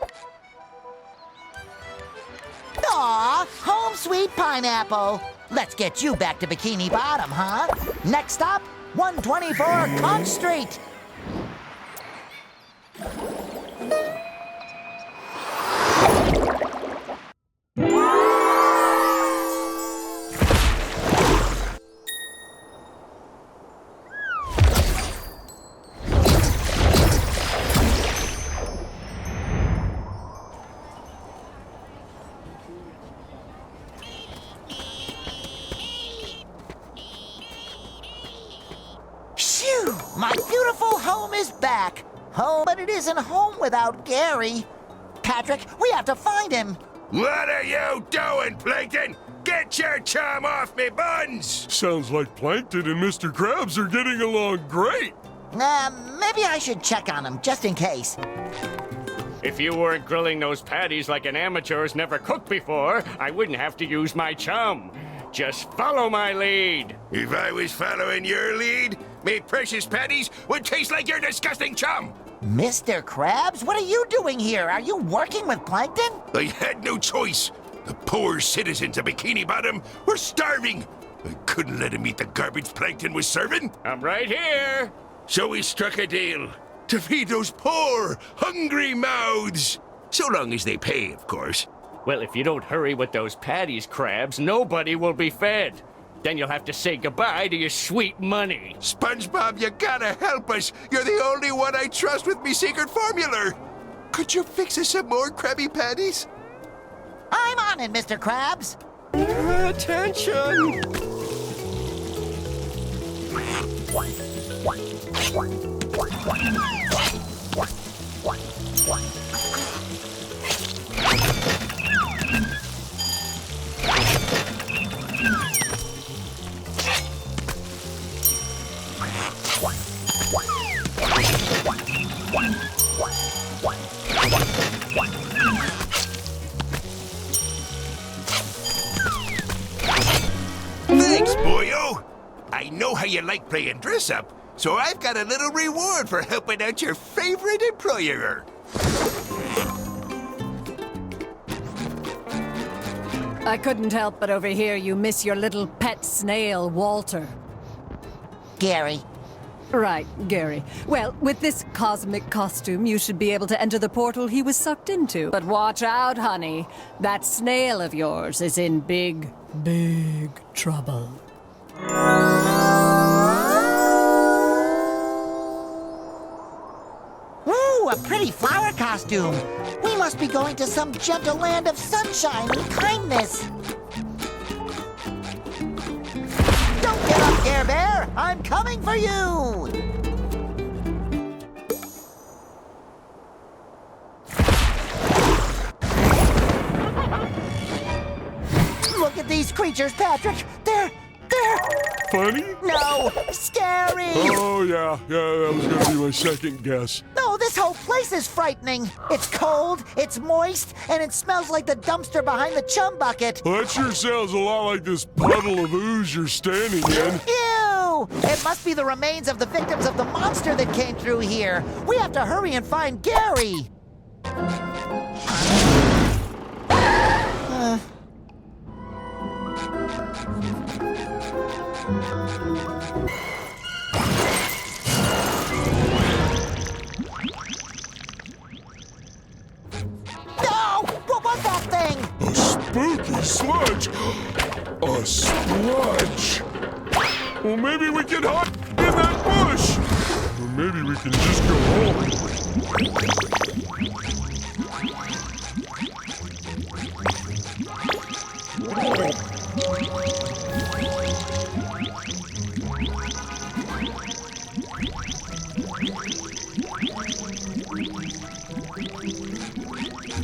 Aw, home sweet pineapple. Let's get you back to Bikini Bottom, huh? Next stop, 124 Conch Street. Phew! My beautiful home is back. Home, but it isn't home without Gary. Patrick, we have to find him. What are you doing, Plankton? Get your chum off me buns! Sounds like Plankton and Mr. Krabs are getting along great. Maybe I should check on him, just in case. If you weren't grilling those patties like an amateur who's never cooked before, I wouldn't have to use my chum. Just follow my lead. If I was following your lead, me precious patties would taste like your disgusting chum. Mr. Krabs, what are you doing here? Are you working with Plankton? I had no choice. The poor citizens of Bikini Bottom were starving. I couldn't let them eat the garbage Plankton was serving. I'm right here. So we struck a deal to feed those poor, hungry mouths. So long as they pay, of course. Well, if you don't hurry with those patties, Krabs, nobody will be fed. Then you'll have to say goodbye to your sweet money. SpongeBob, you gotta help us. You're the only one I trust with me secret formula. Could you fix us some more Krabby Patties? I'm on it, Mr. Krabs. Attention! Thanks, boyo. I know how you like playing dress-up, so I've got a little reward for helping out your favorite employer. I couldn't help but overhear you miss your little pet snail, Walter. Gary. Right, Gary. Well, with this cosmic costume, you should be able to enter the portal he was sucked into. But watch out, honey. That snail of yours is in big, big trouble. Ooh, a pretty flower costume. We must be going to some gentle land of sunshine and kindness. Don't get up, Care Bear. I'm coming for you. Look at these creatures, Patrick. They're Funny? no, scary. Oh, yeah, that was gonna be my second guess. No, this whole place is frightening. It's cold, it's moist, and it smells like the dumpster behind the chum bucket. Well, that sure sounds a lot like this puddle of ooze you're standing in. Ew! It must be the remains of the victims of the monster that came through here. We have to hurry and find Gary. No! What was that thing? A spooky sludge! A sludge! Well, maybe we can hide in that bush! Or maybe we can just go home.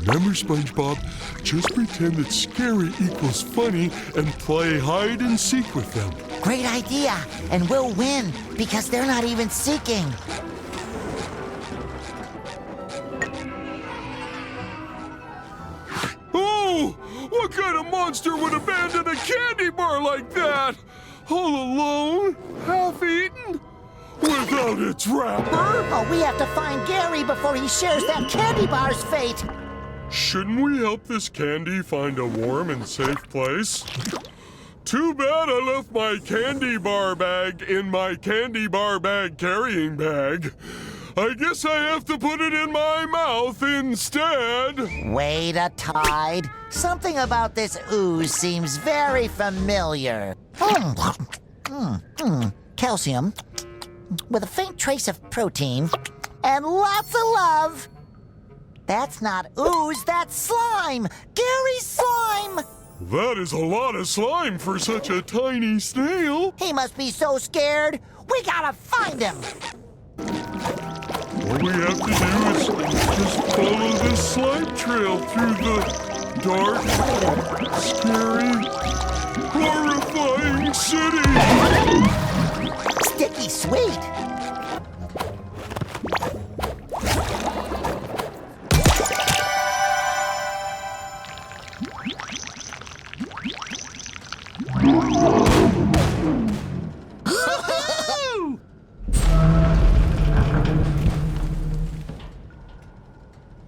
Remember, SpongeBob, just pretend that scary equals funny and play hide and seek with them. Great idea, and we'll win because they're not even seeking. Oh! What kind of monster would abandon a candy bar like that? All alone? Half-eaten? Without its wrapper? Oh, we have to find Gary before he shares that candy bar's fate. Shouldn't we help this candy find a warm and safe place? Too bad I left my candy bar bag in my candy bar bag carrying bag. I guess I have to put it in my mouth instead. Wait a tide. Something about this ooze seems very familiar. Calcium, with a faint trace of protein, and lots of love. That's not ooze, that's slime! Gary's slime! That is a lot of slime for such a tiny snail. He must be so scared. We gotta find him. All we have to do is just follow this slime trail through the dark, scary, horrifying city. Sticky sweet.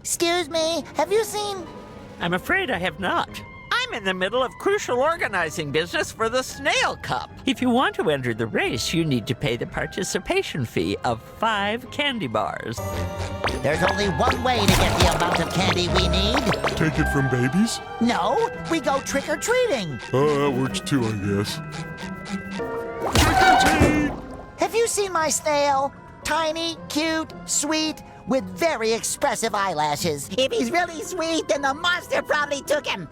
Excuse me, have you seen... I'm afraid I have not. I'm in the middle of crucial organizing business for the Snail Cup. If you want to enter the race, you need to pay the participation fee of 5 candy bars. There's only one way to get the amount of candy we need. Take it from babies? No, we go trick-or-treating. Oh, that works too, I guess. Trick-or-treat! Have you seen my snail? Tiny, cute, sweet, with very expressive eyelashes. If he's really sweet, then the monster probably took him.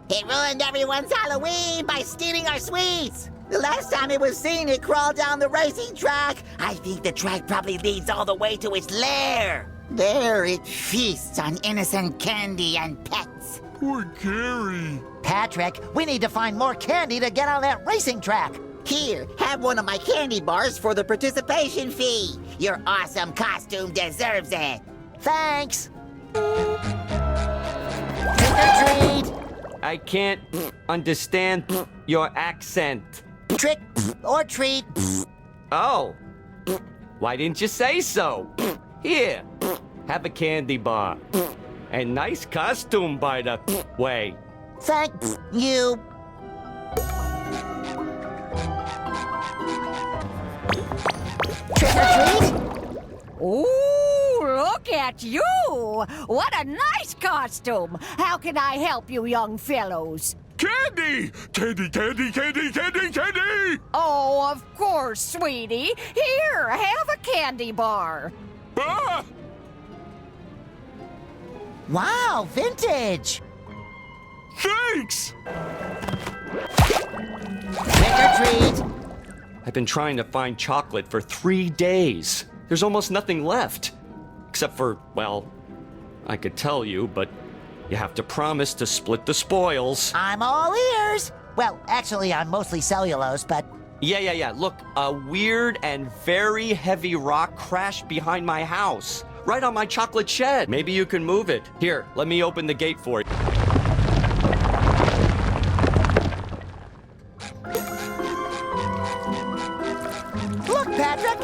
It ruined everyone's Halloween by stealing our sweets. The last time it was seen, it crawled down the racing track. I think the track probably leads all the way to its lair. There it feasts on innocent candy and pets. Poor Gary. Patrick, we need to find more candy to get on that racing track. Here, have one of my candy bars for the participation fee. Your awesome costume deserves it. Thanks. Trick-or-treat. I can't understand your accent. Trick or treat. Oh. Why didn't you say so? Here, have a candy bar. And nice costume, by the way. Thank you. Trick or treat. Ooh, look at you! What a nice costume! How can I help you, young fellows? Candy! Candy, candy, candy, candy, candy! Oh, of course, sweetie. Here, have a candy bar. Ah! Wow, vintage. Thanks! Trick or treat. I've been trying to find chocolate for 3 days. There's almost nothing left. Except for, well, I could tell you, but you have to promise to split the spoils. I'm all ears. Well, actually, I'm mostly cellulose, but... Yeah. Look, a weird and very heavy rock crashed behind my house. Right on my chocolate shed. Maybe you can move it. Here, let me open the gate for you. Look, Patrick!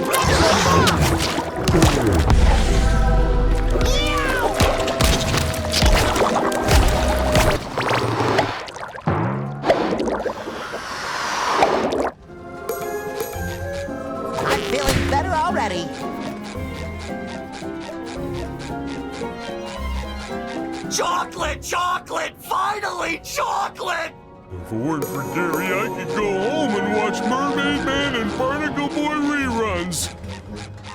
Chocolate! Chocolate! Finally, chocolate! If it weren't for Gary, I could go home and watch Mermaid Man and Barnacle Boy reruns.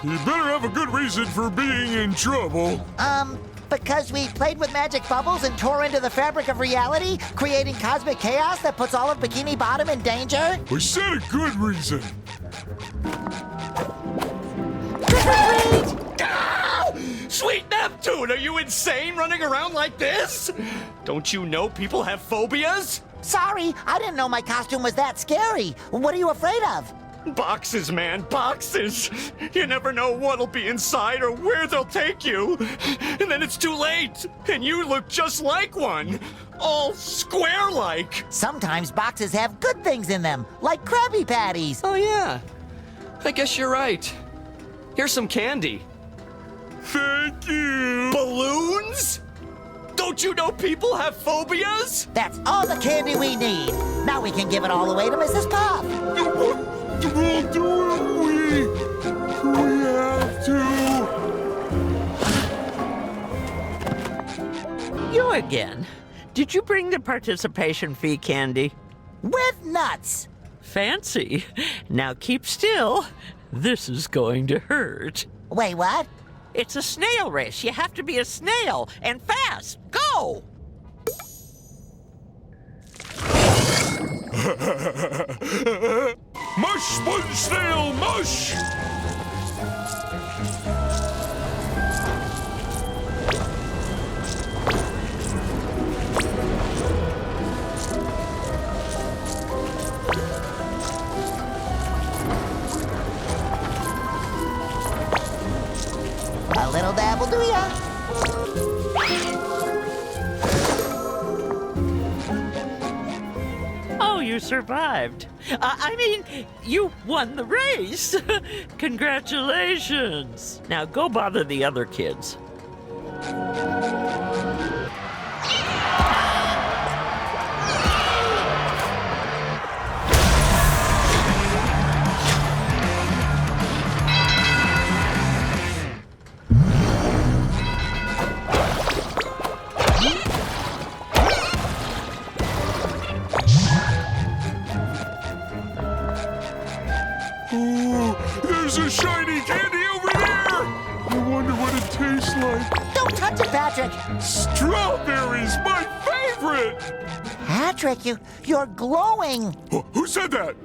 You better have a good reason for being in trouble. Because we played with magic bubbles and tore into the fabric of reality, creating cosmic chaos that puts all of Bikini Bottom in danger? I said a good reason. Sweet Neptune, are you insane running around like this? Don't you know people have phobias? Sorry, I didn't know my costume was that scary. What are you afraid of? Boxes, man, boxes. You never know what'll be inside or where they'll take you. And then it's too late, and you look just like one. All square-like. Sometimes boxes have good things in them, like Krabby Patties. Oh, yeah. I guess you're right. Here's some candy. Thank you. Balloons? Don't you know people have phobias? That's all the candy we need. Now we can give it all away to Mrs. Puff. We'll do it. We have to. You again. Did you bring the participation fee candy? With nuts. Fancy. Now keep still. This is going to hurt. Wait, what? It's a snail race. You have to be a snail and fast. Go! Mush, sponge snail, mush! A little dab will do ya. Oh, you survived. I mean, you won the race. Congratulations. Now go bother the other kids. There's a shiny candy over there! I wonder what it tastes like. Don't touch it, Patrick. Strawberries, my favorite! Patrick, you're glowing. Who said that?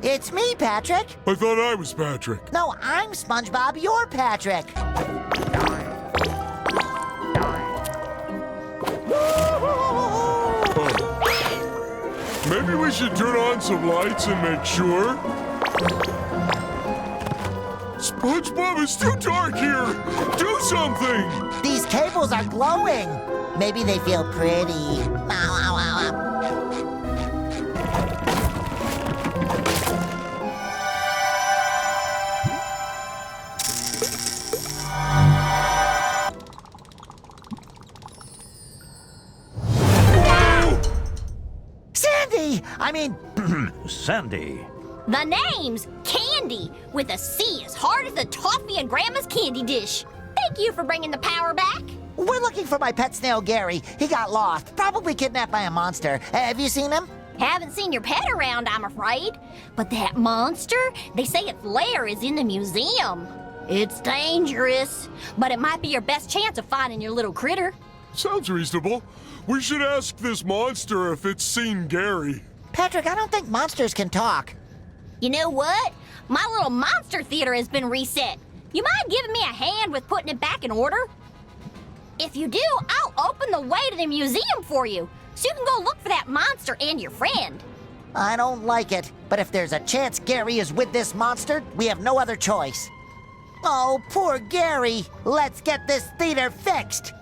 It's me, Patrick. I thought I was Patrick. No, I'm SpongeBob, you're Patrick. Maybe we should turn on some lights and make sure. SpongeBob, it's too dark here! Do something! These cables are glowing. Maybe they feel pretty. Ow, ow, ow, ow. Sandy! I mean... Sandy. The name's Candy, with a C as hard as the toffee in Grandma's candy dish. Thank you for bringing the power back. We're looking for my pet snail, Gary. He got lost, probably kidnapped by a monster. Have you seen him? Haven't seen your pet around, I'm afraid. But that monster, they say its lair is in the museum. It's dangerous, but it might be your best chance of finding your little critter. Sounds reasonable. We should ask this monster if it's seen Gary. Patrick, I don't think monsters can talk. You know what? My little monster theater has been reset. You mind giving me a hand with putting it back in order? If you do, I'll open the way to the museum for you, so you can go look for that monster and your friend. I don't like it, but if there's a chance Gary is with this monster, we have no other choice. Oh, poor Gary. Let's get this theater fixed.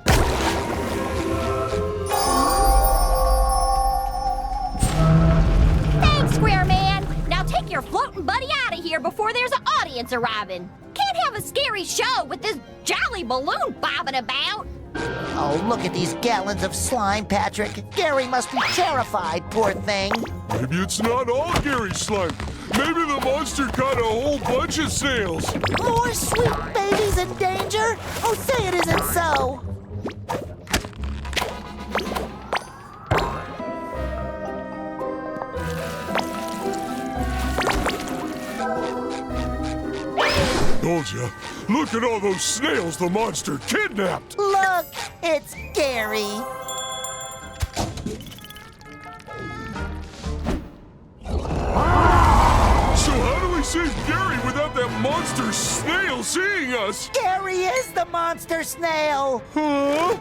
Thanks, Square Man. Now take your floating buddy out of here before there's an audience arriving. Can't have a scary show with this jolly balloon bobbing about. Oh, look at these gallons of slime, Patrick. Gary must be terrified, poor thing. Maybe it's not all Gary's slime. Maybe the monster caught a whole bunch of snails. More sweet babies in danger? Oh, say it isn't so. told you. Look at all those snails the monster kidnapped. Look, it's Gary. So how do we save Gary without that monster snail seeing us? Gary is the monster snail. Huh?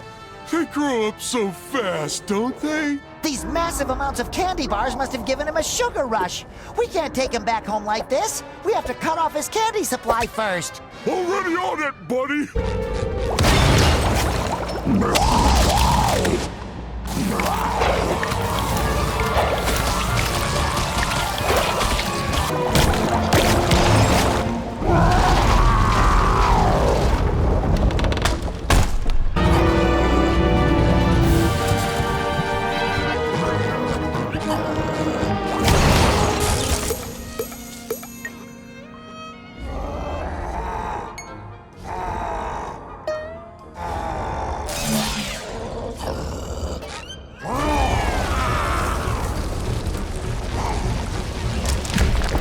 They grow up so fast, don't they? These massive amounts of candy bars must have given him a sugar rush. We can't take him back home like this. We have to cut off his candy supply first. Already on it, buddy!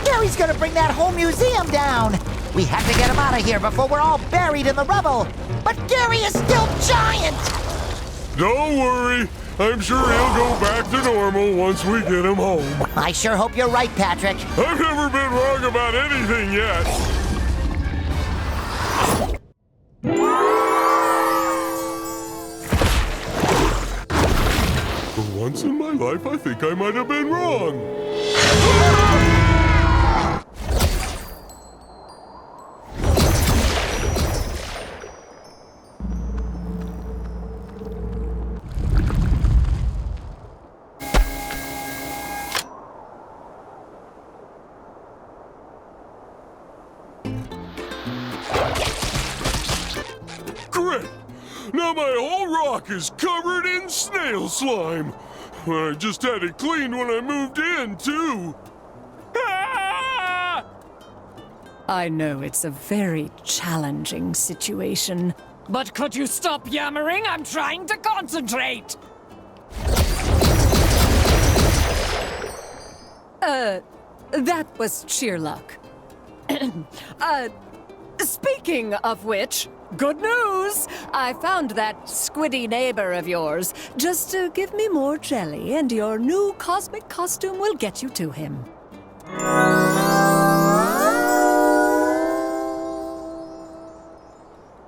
Gary's gonna bring that whole museum down. We have to get him out of here before we're all buried in the rubble. But Gary is still giant. Don't worry. I'm sure he'll go back to normal once we get him home. I sure hope you're right, Patrick. I've never been wrong about anything yet. For once in my life, I think I might have been wrong. Great! Now my whole rock is covered in snail slime. I just had it cleaned when I moved in, too. Ah! I know it's a very challenging situation, but could you stop yammering? I'm trying to concentrate! That was sheer luck. Speaking of which, good news! I found that squiddy neighbor of yours. Just give me more jelly, and your new cosmic costume will get you to him.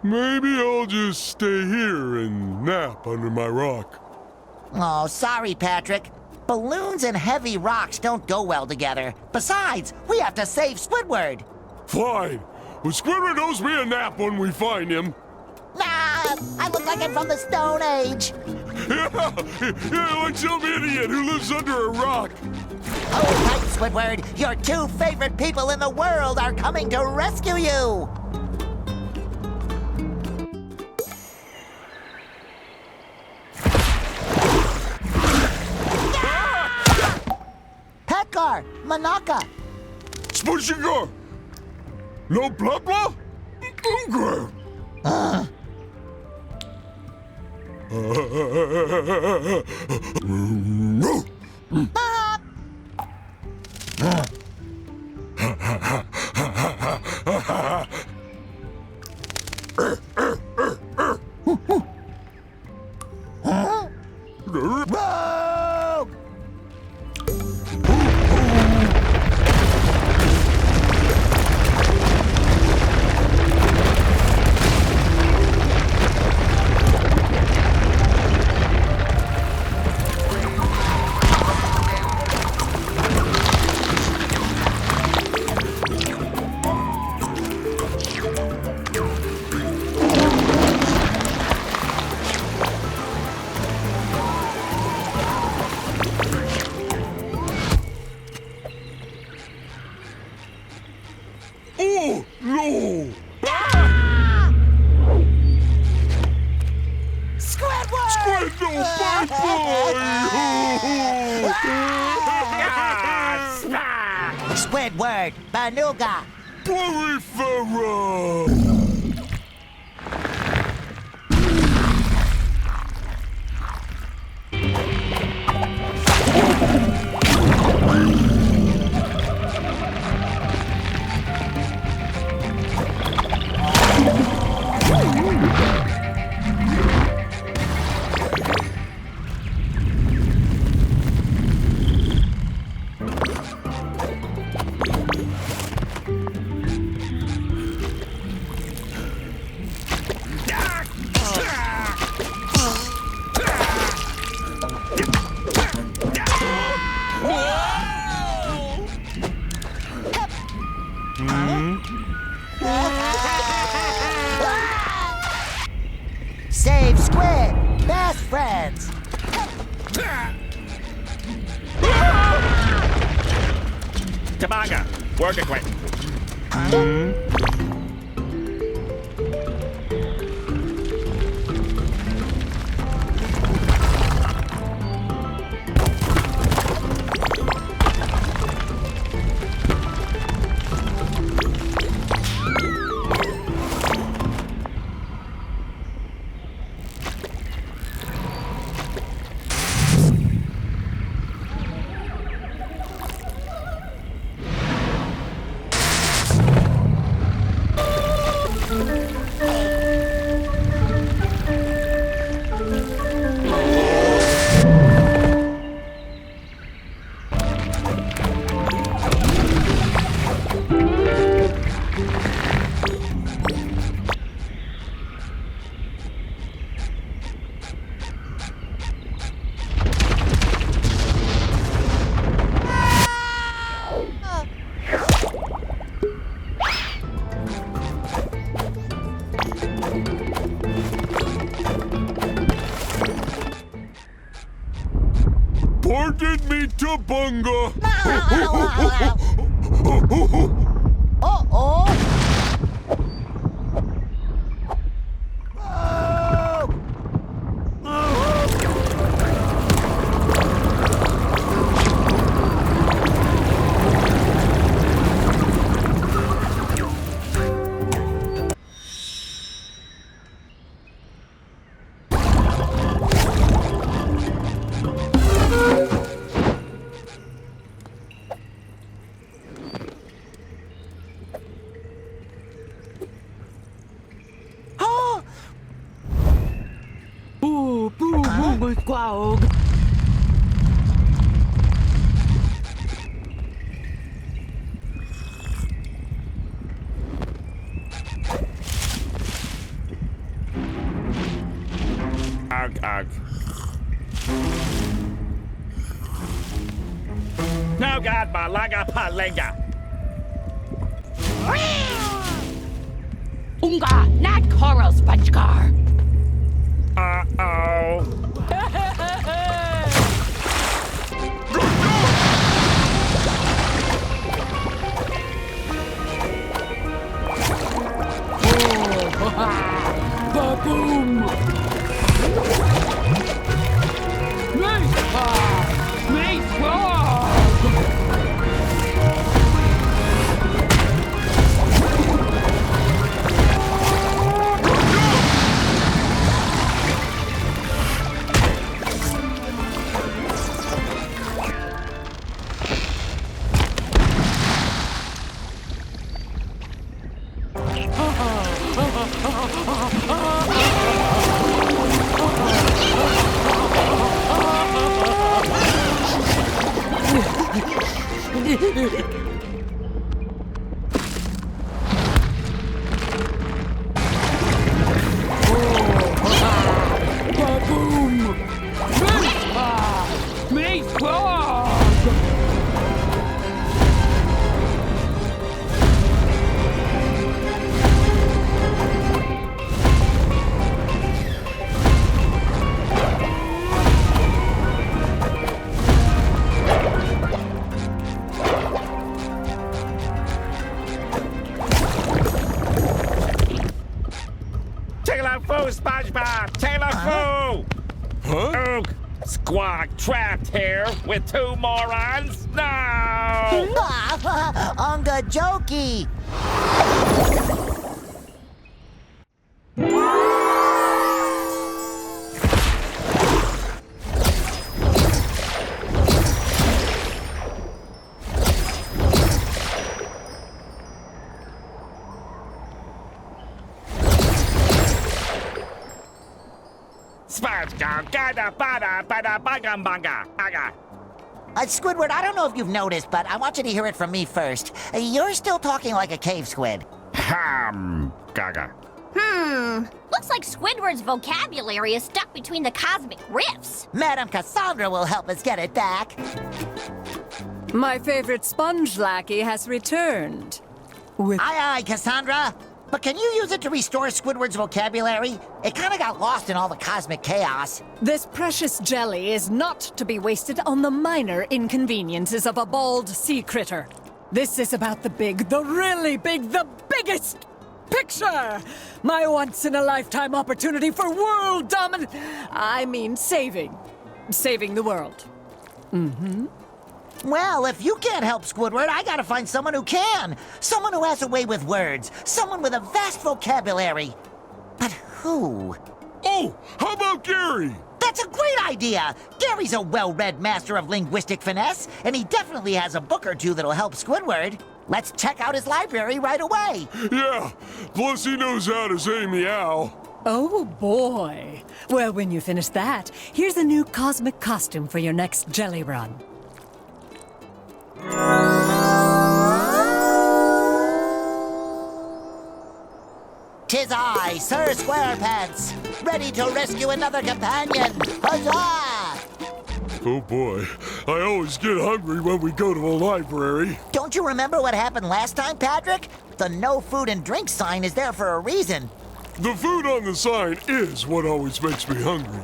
Maybe I'll just stay here and nap under my rock. Oh, sorry, Patrick. Balloons and heavy rocks don't go well together. Besides, we have to save Squidward. Fine, but Squidward owes me a nap when we find him. Nah, I look like I'm from the Stone Age. Yeah, like some idiot who lives under a rock. Hold tight, Squidward. Your two favorite people in the world are coming to rescue you. Petgar, Manaka. Spongegar! No blah blah? Okay. Rogue! Oh, no! Squidward! Squid, no, bye-bye! Squidward, Banuga. Poryphera! Best friends. Tamaga, work it quick. Pardon me, Tabunga. Uh-oh. Ugh. No God, malaga palenga. Unga, not coral, SpongeGar. Uh-oh. Ba-boom! SpongeBob! Taylor Foo! Huh? Oog! Squawk trapped here with two morons? No! Unga jokey. SpongeBob, gada bada bada bangam banga, aga. Squidward, I don't know if you've noticed, but I want you to hear it from me first. You're still talking like a cave squid. Gaga. Looks like Squidward's vocabulary is stuck between the cosmic rifts. Madame Kassandra will help us get it back. My favorite sponge lackey has returned. With Aye, aye, Cassandra. But can you use it to restore Squidward's vocabulary? It kind of got lost in all the cosmic chaos. This precious jelly is not to be wasted on the minor inconveniences of a bald sea critter. This is about the big, the really big, the biggest picture! My once-in-a-lifetime opportunity for world dominance. I mean, saving the world. Mm-hmm. Well, if you can't help Squidward, I gotta find someone who can. Someone who has a way with words. Someone with a vast vocabulary. But who? Oh, how about Gary? That's a great idea! Gary's a well-read master of linguistic finesse, and he definitely has a book or two that'll help Squidward. Let's check out his library right away. Yeah, plus he knows how to say meow. Oh, boy. Well, when you finish that, here's a new cosmic costume for your next jelly run. 'Tis I, Sir SquarePants, ready to rescue another companion. Huzzah! Oh boy, I always get hungry when we go to the library. Don't you remember what happened last time, Patrick? The no food and drink sign is there for a reason. The food on the sign is what always makes me hungry.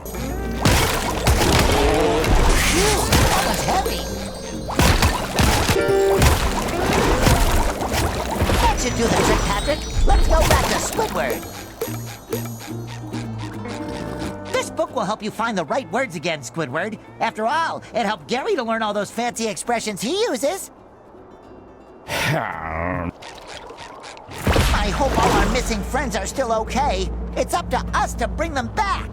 Phew, that was heavy. That should do the trick, Patrick. Let's go back to Squidward. This book will help you find the right words again, Squidward. After all, it helped Gary to learn all those fancy expressions he uses. I hope all our missing friends are still okay. It's up to us to bring them back.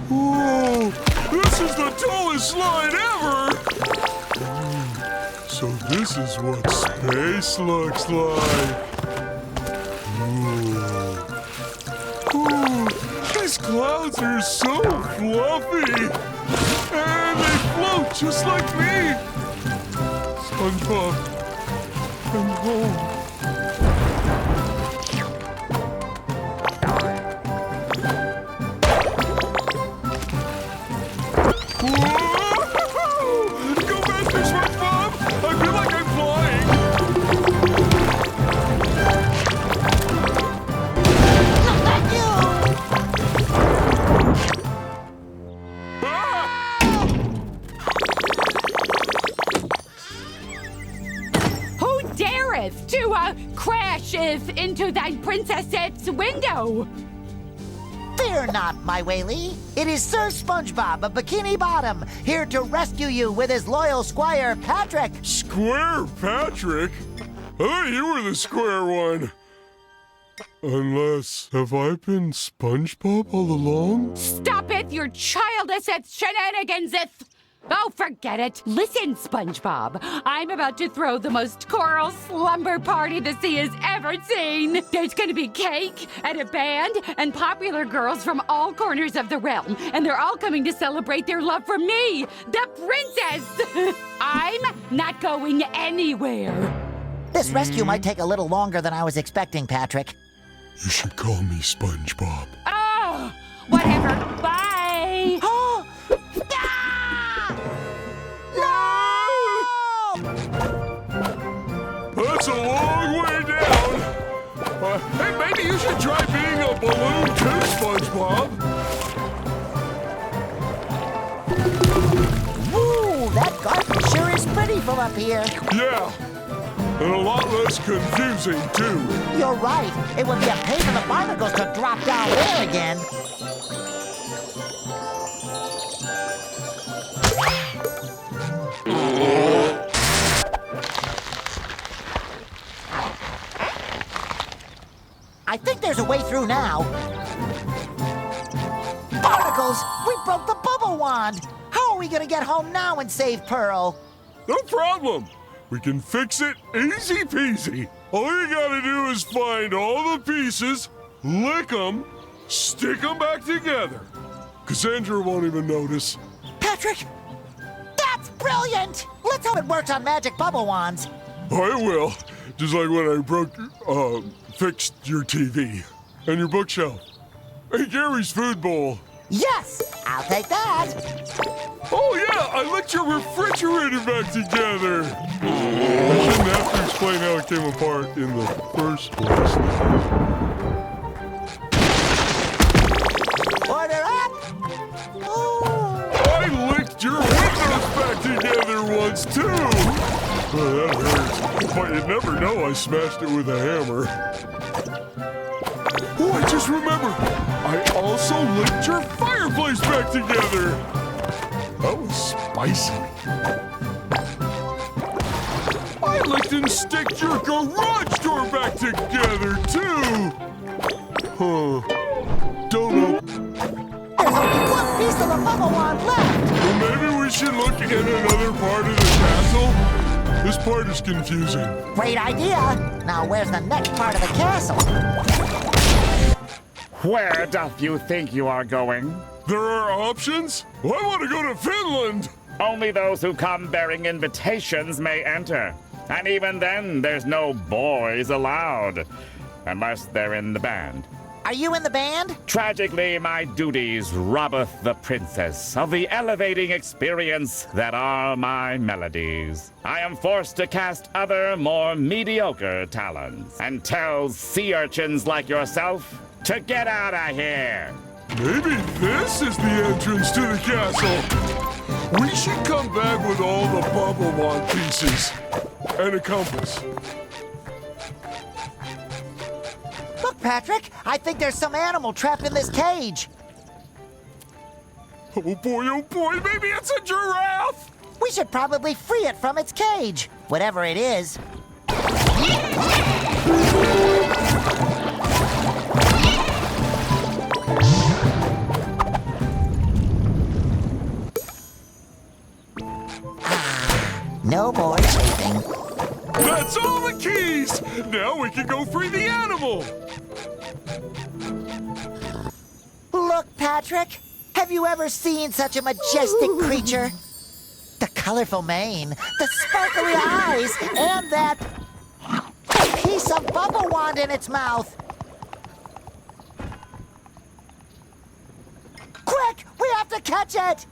Whoa, this is the tallest slide ever! So this is what space looks like. Ooh, these clouds are so fluffy! And they float just like me! SpongeBob, I'm home. Go faster, SpongeBob! I feel like I'm flying! Look at you! Who dareth to crasheth into thy princess's window? Fear not, my Whaley. It is Sir SpongeBob of Bikini Bottom, here to rescue you with his loyal squire, Patrick. Square Patrick? I thought you were the square one. Unless, have I been SpongeBob all along? Stop it, your childish shenanigans! Oh, forget it. Listen, SpongeBob. I'm about to throw the most choral slumber party the sea has ever seen. There's going to be cake and a band and popular girls from all corners of the realm. And they're all coming to celebrate their love for me, the princess. I'm not going anywhere. This rescue might take a little longer than I was expecting, Patrick. You should call me SpongeBob. Oh, whatever. Bye. That's a long way down. Hey, maybe you should try being a balloon too, SpongeBob. Woo, that garden sure is pretty from up here. Yeah, and a lot less confusing too. You're right. It would be a pain for the barnacles to drop down there again. I think there's a way through now. Barnacles! We broke the bubble wand! How are we gonna get home now and save Pearl? No problem. We can fix it easy peasy. All you gotta do is find all the pieces, lick them, stick them back together. Cassandra won't even notice. Patrick! That's brilliant! Let's hope it works on magic bubble wands. I will. Just like when I broke fixed your TV and your bookshelf. And Gary's food bowl. Yes, I'll take that. Oh yeah, I licked your refrigerator back together. I shouldn't have to explain how it came apart in the first place. Order up. I licked your windows back together once too. Oh, that hurts. But you'd never know I smashed it with a hammer. Oh, I just remembered. I also licked your fireplace back together. That was spicy. I licked and sticked your garage door back together, too. Huh. Don't know. There's only one piece of the bubble wand left. Well, maybe we should look at another part of the castle. This part is confusing. Great idea. Now, where's the next part of the castle? Where doth you think you are going? There are options? I want to go to Finland. Only those who come bearing invitations may enter. And even then, there's no boys allowed. Unless they're in the band. Are you in the band? Tragically, my duties robbeth the princess of the elevating experience that are my melodies. I am forced to cast other, more mediocre talents, and tell sea urchins like yourself to get out of here. Maybe this is the entrance to the castle. We should come back with all the bubble wand pieces and a compass. Look, Patrick, I think there's some animal trapped in this cage. Oh boy, maybe it's a giraffe! We should probably free it from its cage, whatever it is. No more chafing. That's all the keys! Now we can go free the animal! Look, Patrick, have you ever seen such a majestic creature? The colorful mane, the sparkly eyes, and that piece of bubble wand in its mouth. Quick, we have to catch it!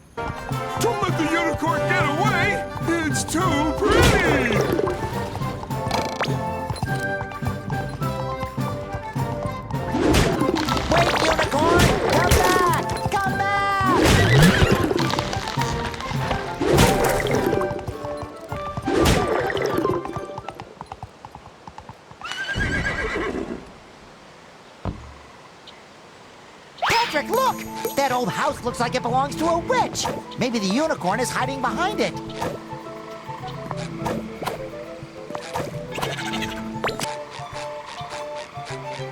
Don't let the unicorn get away! It's too pretty! Wait, unicorn! Come back! Come back! Patrick, look! That old house looks like it belongs to a witch. Maybe the unicorn is hiding behind it.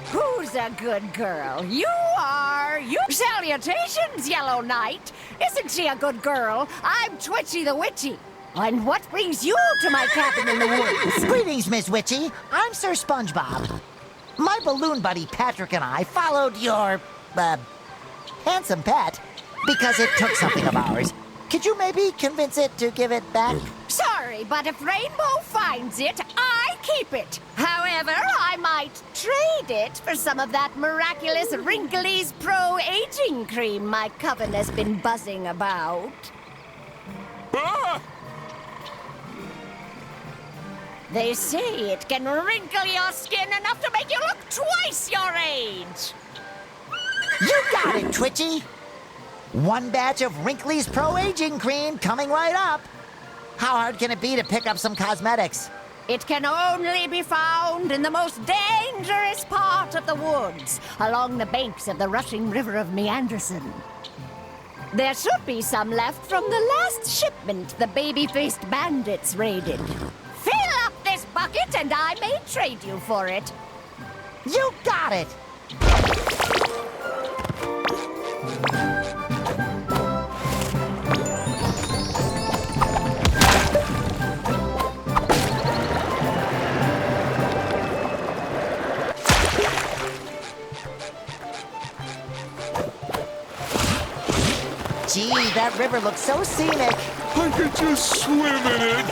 Who's a good girl? You are! You salutations, Yellow Knight! Isn't she a good girl? I'm Twitchy the Witchy. And what brings you to my cabin in the woods? Greetings, Miss Witchy. I'm Sir SpongeBob. My balloon buddy Patrick and I followed your, handsome pet because it took something of ours. Could you maybe convince it to give it back? Sorry, but if Rainbow finds it, I keep it. However, I might trade it for some of that miraculous Wrinkly's Pro Aging Cream my coven has been buzzing about. Ah! They say it can wrinkle your skin enough to make you look twice your age. You got it, Twitchy. One batch of Wrinkly's Pro Aging Cream coming right up. How hard can it be to pick up some cosmetics? It can only be found in the most dangerous part of the woods, along the banks of the rushing river of Meanderson. There should be some left from the last shipment the baby-faced bandits raided. Fill up this bucket and I may trade you for it. You got it! Gee, that river looks so scenic. I could just swim in it.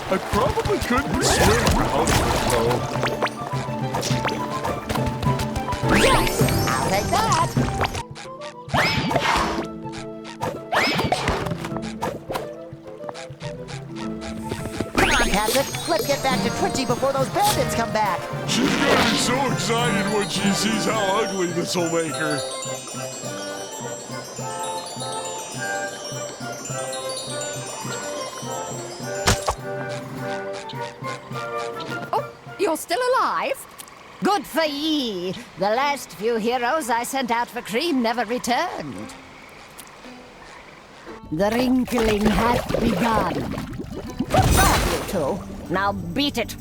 I probably couldn't swim out of it, though. Yes, I'll take that. Come on, Patrick. Let's get back to Twitchy before those bandits come back. She's gonna be so excited when she sees how ugly this will make her. Oh, you're still alive? Good for ye. The last few heroes I sent out for cream never returned. The wrinkling hath begun. Good job, you two. Now beat it.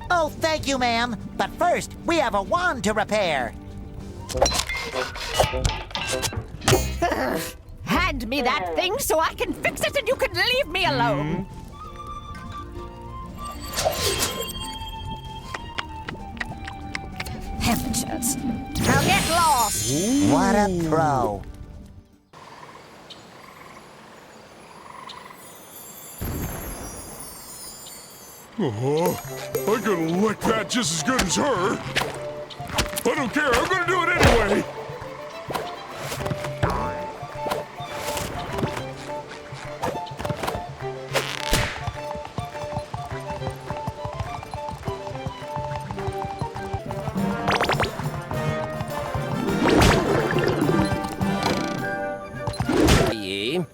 Oh, thank you, ma'am. But first, we have a wand to repair. Hand me that thing so I can fix it and you can leave me alone. Temperatures. Now get lost. What a pro. I could lick that just as good as her. I don't care, I'm gonna do it anyway.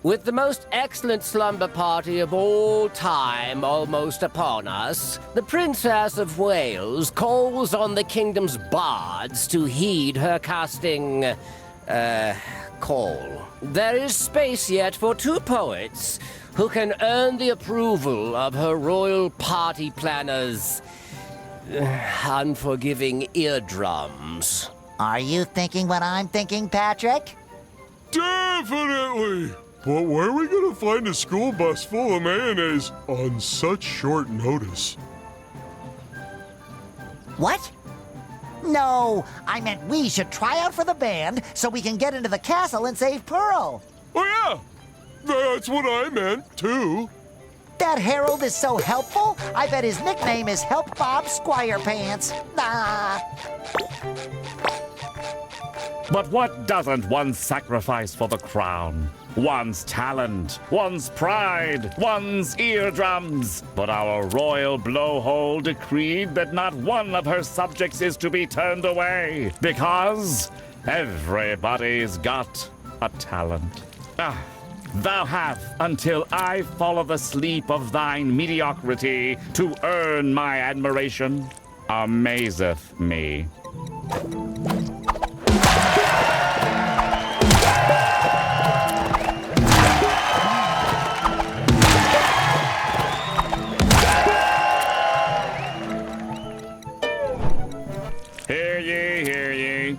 With the most excellent slumber party of all time almost upon us, the Princess of Wales calls on the kingdom's bards to heed her casting, call. There is space yet for 2 poets who can earn the approval of her royal party planners' unforgiving eardrums. Are you thinking what I'm thinking, Patrick? Definitely! But where are we gonna find a school bus full of mayonnaise on such short notice? What? No, I meant we should try out for the band so we can get into the castle and save Pearl. Oh yeah! That's what I meant, too. That Harold is so helpful, I bet his nickname is SpongeBob SquarePants. Ah. But what doesn't one sacrifice for the crown? One's talent, one's pride, one's eardrums. But our royal blowhole decreed that not one of her subjects is to be turned away, because everybody's got a talent. Thou hast until I follow the sleep of thine mediocrity to earn my admiration. Amazeth me. Hear ye, hear ye.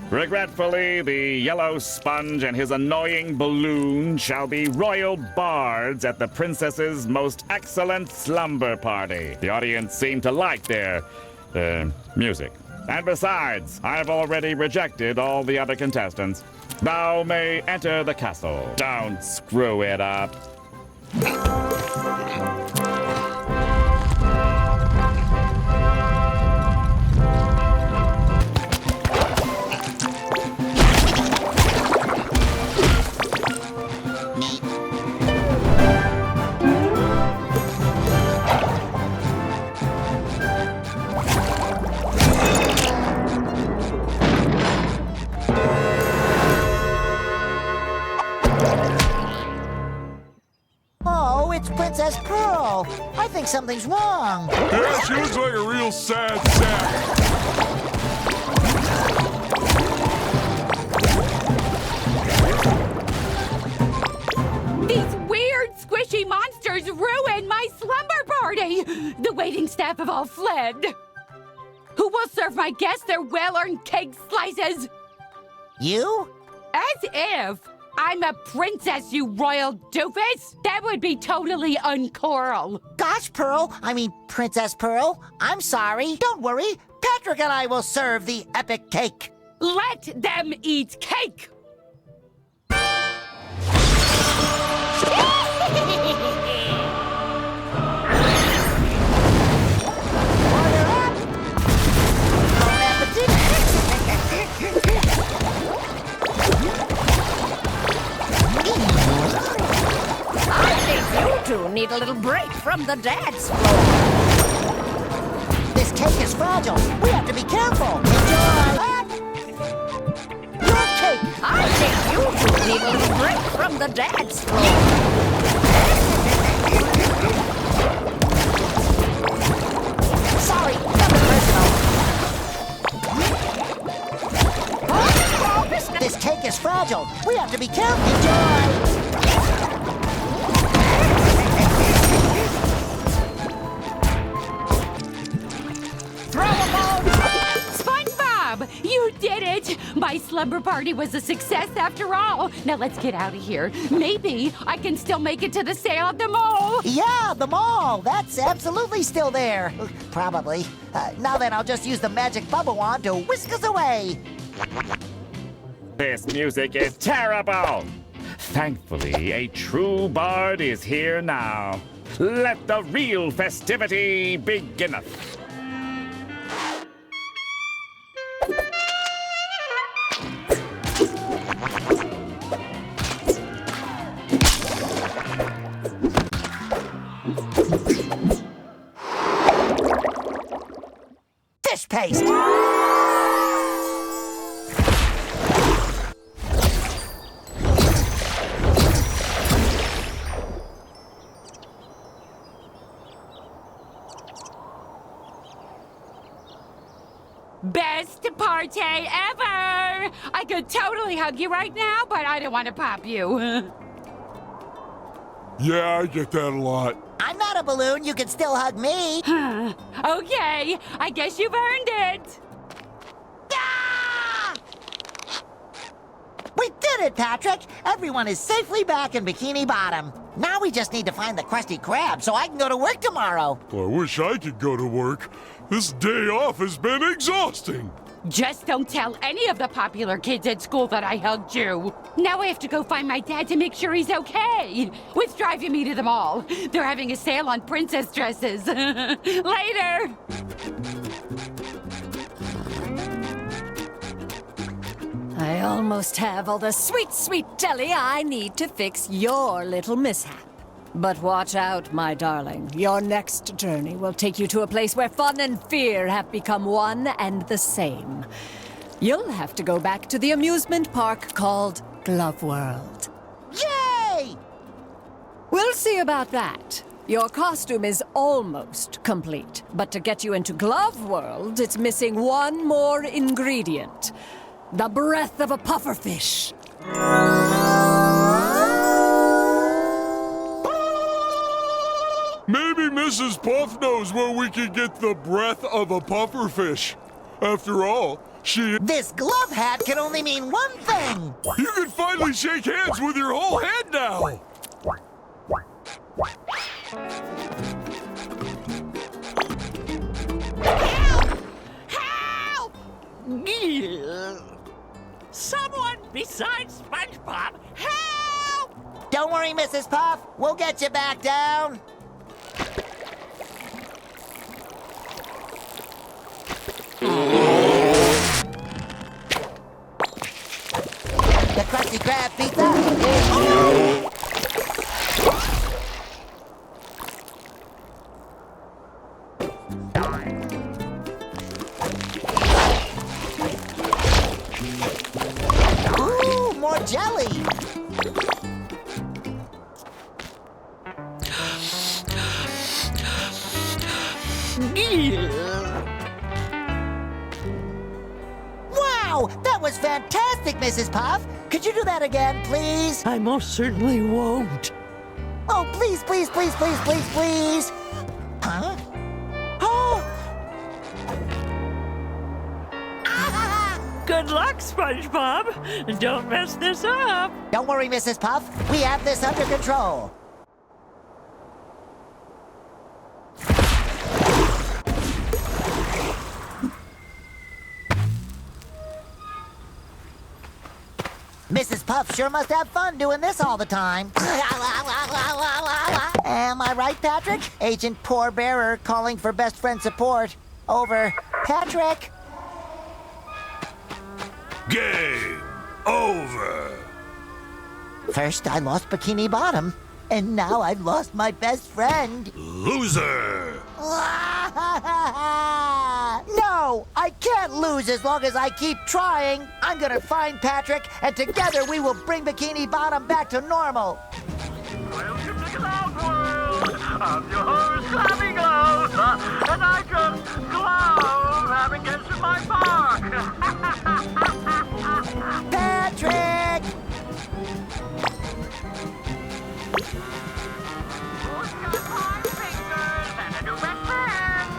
Regretfully, the yellow sponge and his annoying balloon shall be royal bards at the princess's most excellent slumber party. The audience seem to like their, music. And besides, I've already rejected all the other contestants. Thou may enter the castle. Don't screw it up. Oh, it's Princess Pearl. I think something's wrong. Yeah, she looks like a real sad sack. These weird, squishy monsters ruined my slumber party! The waiting staff have all fled. Who will serve my guests their well-earned cake slices? You? As if! I'm a princess, you royal doofus! That would be totally uncoral. Gosh, Pearl, I mean Princess Pearl, I'm sorry. Don't worry, Patrick and I will serve the epic cake. Let them eat cake! Bon appetit! two need a little break from the dance floor. This cake is fragile. We have to be careful. Enjoy. Your cake. I think you two need a little break from the dance floor. Sorry, nothing personal. This cake is fragile. We have to be careful. Enjoy. Throw a bone! SpongeBob! You did it! My slumber party was a success after all. Now let's get out of here. Maybe I can still make it to the sale at the mall. Yeah, the mall. That's absolutely still there. Probably. Now then, I'll just use the magic bubble wand to whisk us away. This music is terrible! Thankfully, a true bard is here now. Let the real festivity beginneth. Fish paste. Best party ever! I could totally hug you right now, but I don't want to pop you. Yeah, I get that a lot. I'm not a balloon. You can still hug me. Okay, I guess you've earned it. Ah! We did it, Patrick. Everyone is safely back in Bikini Bottom. Now we just need to find the Krusty Krab so I can go to work tomorrow. I wish I could go to work. This day off has been exhausting. Just don't tell any of the popular kids at school that I hugged you. Now I have to go find my dad to make sure he's okay. What's driving me to the mall? They're having a sale on princess dresses. Later! I almost have all the sweet, sweet jelly I need to fix your little mishap. But watch out, my darling. Your next journey will take you to a place where fun and fear have become one and the same. You'll have to go back to the amusement park called Glove World. Yay! We'll see about that. Your costume is almost complete, but to get you into Glove World, it's missing one more ingredient. The breath of a pufferfish. Maybe Mrs. Puff knows where we can get the breath of a pufferfish. After all, This glove hat can only mean one thing! You can finally shake hands with your whole head now! Help! Someone besides SpongeBob, help! Don't worry, Mrs. Puff. We'll get you back down. The Krusty Krab pizza is... Ooh, more jelly. Wow, that was fantastic, Mrs. Puff. Could you do that again, please? I most certainly won't. Oh, please, please, please, please, please, please. Huh? Oh! Good luck, SpongeBob. Don't mess this up. Don't worry, Mrs. Puff. We have this under control. Mrs. Puff sure must have fun doing this all the time. Am I right, Patrick? Agent Poor Bearer calling for best friend support. Over. Patrick? Game over. First, I lost Bikini Bottom. And now I've lost my best friend. Loser! No! I can't lose as long as I keep trying. I'm gonna find Patrick, and together we will bring Bikini Bottom back to normal. Welcome to Cloud World. I'm your host, Clapping Gloves, and I just glow having guests in my park. Patrick! Who's got 5 fingers and a new best friend?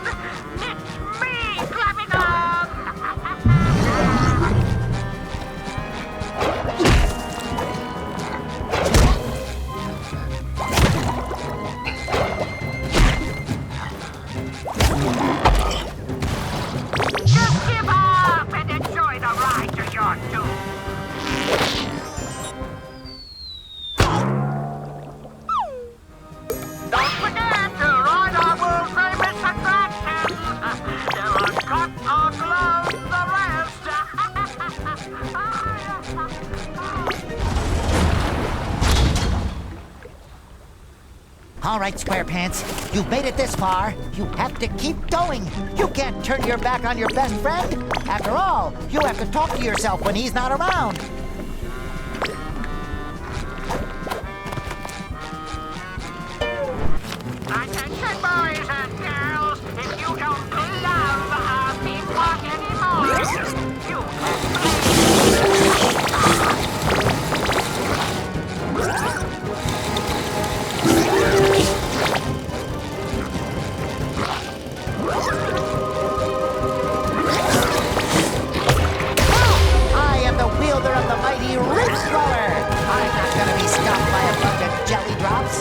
It's me, Clapping Gloves. Just give up and enjoy the ride to your doom. Don't forget to ride our world famous attractions. They'll uncut or close the rest. All right, SquarePants, you've made it this far. You have to keep going. You can't turn your back on your best friend. After all, you have to talk to yourself when he's not around. Attention, boys and girls. If you don't love our theme park anymore, you I am the wielder of the mighty Roof Thrower. I'm not gonna be stopped by a bunch of jelly drops.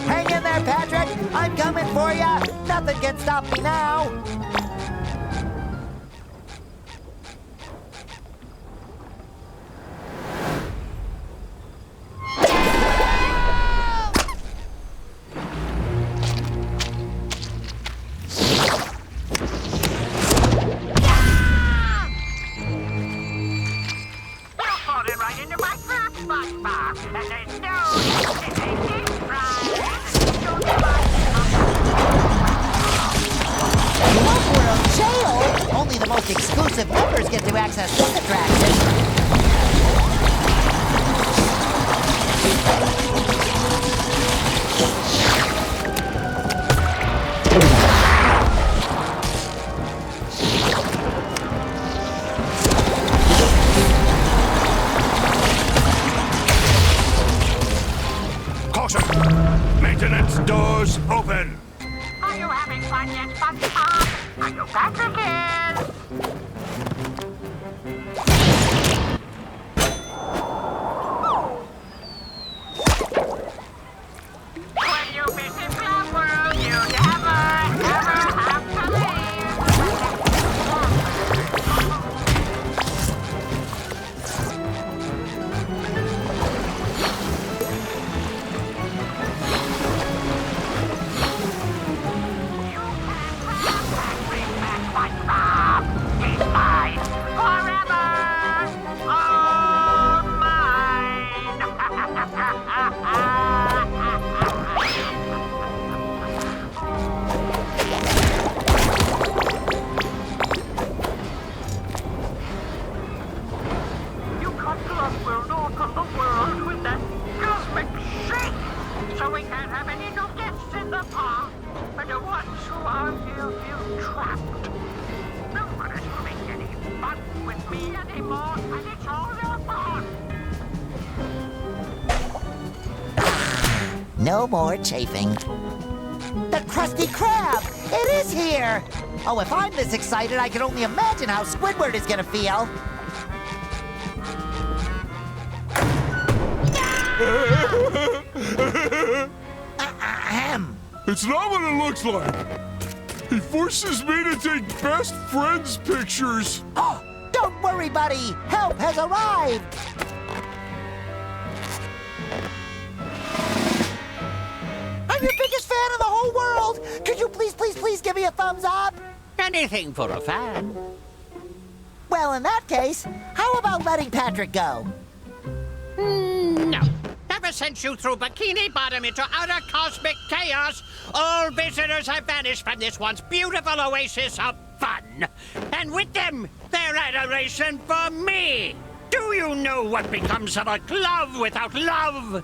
Hang in there, Patrick. I'm coming for ya. Nothing can stop me now. You fallen right into my trap, SpongeBob, and there's no escaping from Love World Jail? Only the most exclusive members get to access this attraction. Caution! Maintenance doors open! Are you having fun yet, SpongeBob? I know Patrick is. When you visit Cloud World, you never, ever have to leave. SpongeBob, he's mine forever. All mine. You cut Cloud World off from the world with that cosmic shake, so we can't have any new guests in the park. And the ones who are here feel trapped. No one is having any fun with me anymore, and it's all their fault. No more chafing. The Krusty Krab! It is here! Oh, if I'm this excited, I can only imagine how Squidward is gonna feel. Ahem. It's not what it looks like. He forces me to take best friends pictures. Oh, don't worry, buddy. Help has arrived. I'm your biggest fan in the whole world. Could you please give me a thumbs up? Anything for a fan. Well, in that case, how about letting Patrick go? No. Ever since you threw Bikini Bottom into utter cosmic chaos, all visitors have vanished from this once beautiful oasis of fun. And with them, their adoration for me. Do you know what becomes of a glove without love?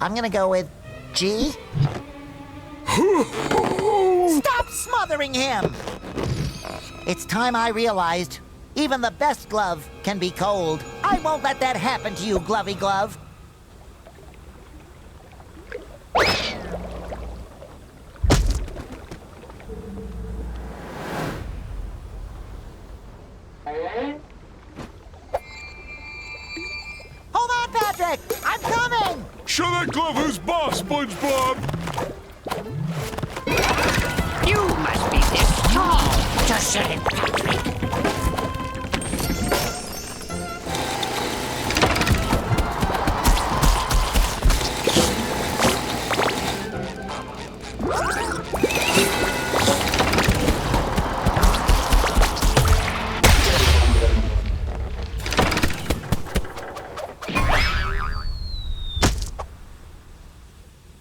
I'm gonna go with G. Stop smothering him! It's time I realized even the best glove can be cold. I won't let that happen to you, Glovey Glove. Hold on, Patrick! I'm coming! Show that glove who's boss, SpongeBob! You must be this tall to say, Patrick.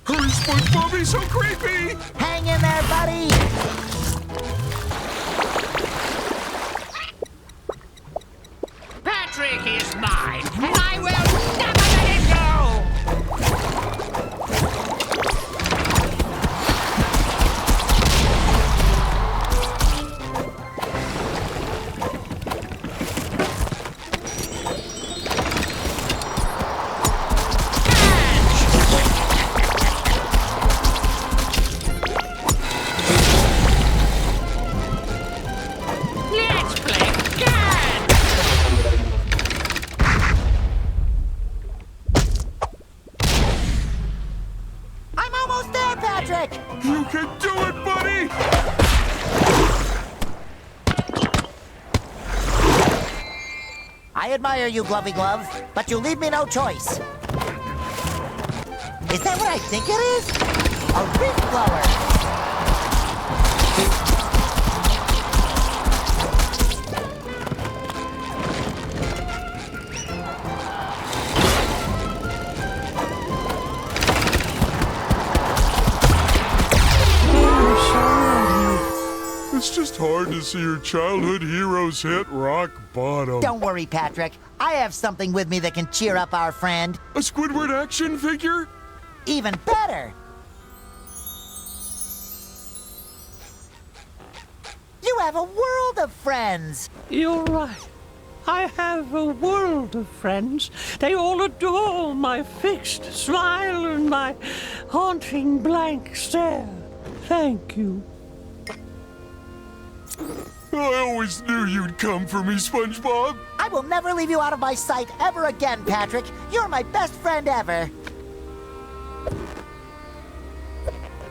Hurry, SpongeBob, he's so creepy! Hang in there, buddy! Patrick is mine, and I will never let him go! Let's play catch! I'm almost there, Patrick! You can do it, buddy! I admire you, Glovey Glove, but you leave me no choice. Is that what I think it is? A reef blower! It's just hard to see your childhood heroes hit rock bottom. Don't worry, Patrick. I have something with me that can cheer up our friend. A Squidward action figure? Even better! You have a world of friends! You're right. I have a world of friends. They all adore my fixed smile and my haunting blank stare. Thank you. I always knew you'd come for me, SpongeBob. I will never leave you out of my sight ever again, Patrick. You're my best friend ever.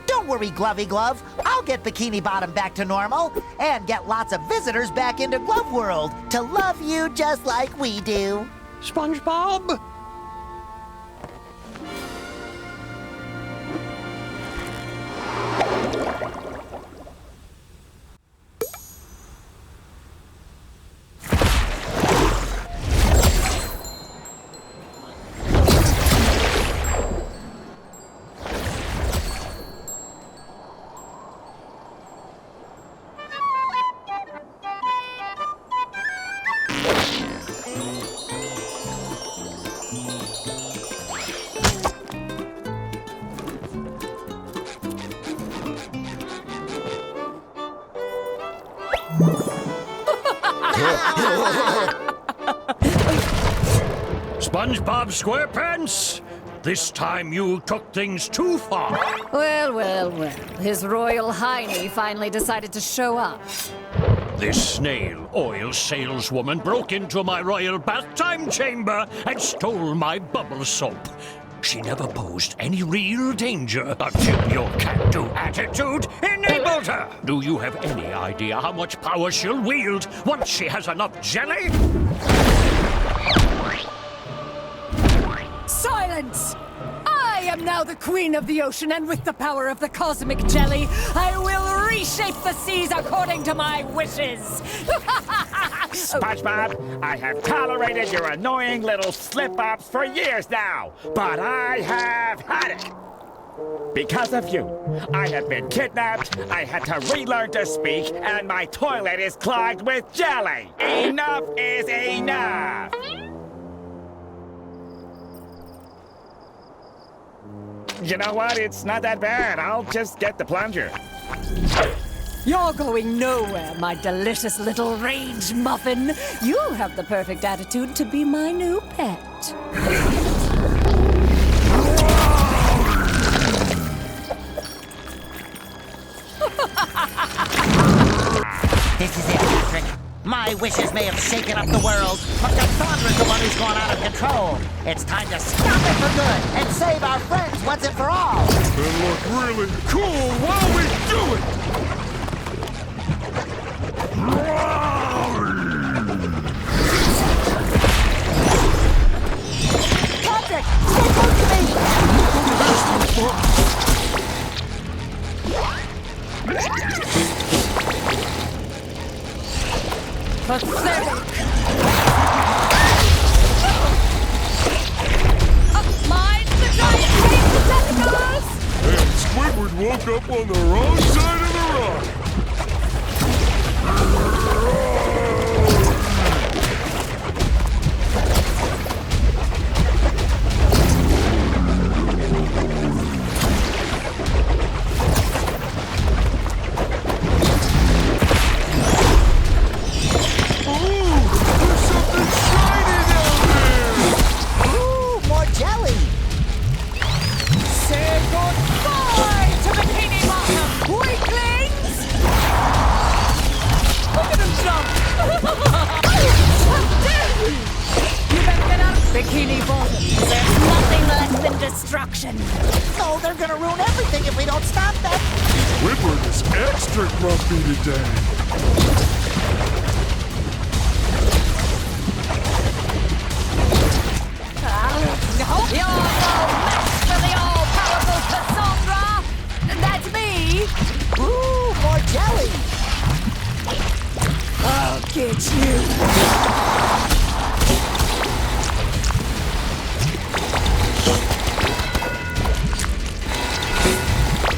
Don't worry, Glovey Glove. I'll get Bikini Bottom back to normal and get lots of visitors back into Glove World to love you just like we do. SpongeBob? SpongeBob SquarePants, this time you took things too far. Well, well, well. His Royal Highness finally decided to show up. This snail oil saleswoman broke into my royal bath time chamber and stole my bubble soap. She never posed any real danger until your can-do attitude enabled her. Do you have any idea how much power she'll wield once she has enough jelly? Silence! I am now the Queen of the Ocean, and with the power of the cosmic jelly, I will reshape the seas according to my wishes. SpongeBob, I have tolerated your annoying little slip-ups for years now, but I have had it. Because of you, I have been kidnapped, I had to relearn to speak, and my toilet is clogged with jelly. Enough is enough. You know what? It's not that bad. I'll just get the plunger. You're going nowhere, my delicious little rage muffin. You have the perfect attitude to be my new pet. This is it, Patrick. My wishes may have shaken up the world, but Kassandra's the one who's gone out of control. It's time to stop it for good and save our friends once and for all. And look really cool while we do it! Patrick, stay close to Pathetic. Mind the giant cave tentacles! And Squidward woke up on the wrong side of the rock. jelly! Say goodbye to Bikini Bottom, weaklings! Look at him jump! You better get out of Bikini Bottom. There's nothing less than destruction. No, they're gonna ruin everything if we don't stop them. Squidward is extra grumpy today. You're no match for the all-powerful Kassandra! That's me! Ooh, more jelly! I'll get you!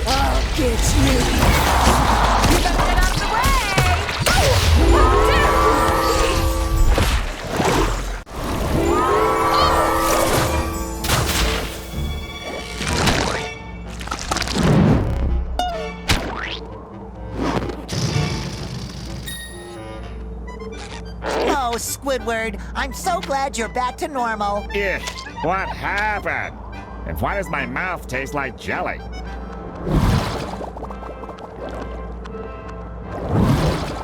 I'll get you! You better get out of the way! Oh, Squidward, I'm so glad you're back to normal. Ugh, what happened? And why does my mouth taste like jelly?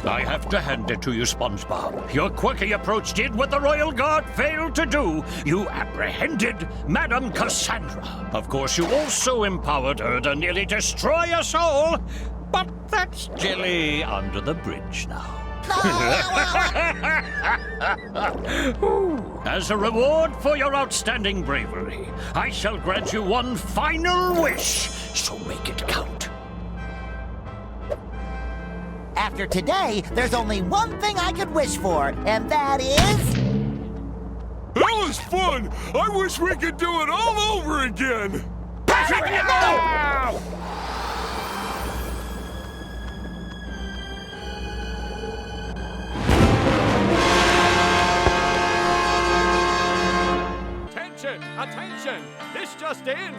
I have to hand it to you, SpongeBob. Your quirky approach did what the Royal Guard failed to do. You apprehended Madame Kassandra. Of course, you also empowered her to nearly destroy us all. But that's jelly under the bridge now. As a reward for your outstanding bravery, I shall grant you one final wish, so make it count. After today, there's only one thing I could wish for, and that is... That was fun! I wish we could do it all over again! Patrick, no! Attention! Attention! This just in!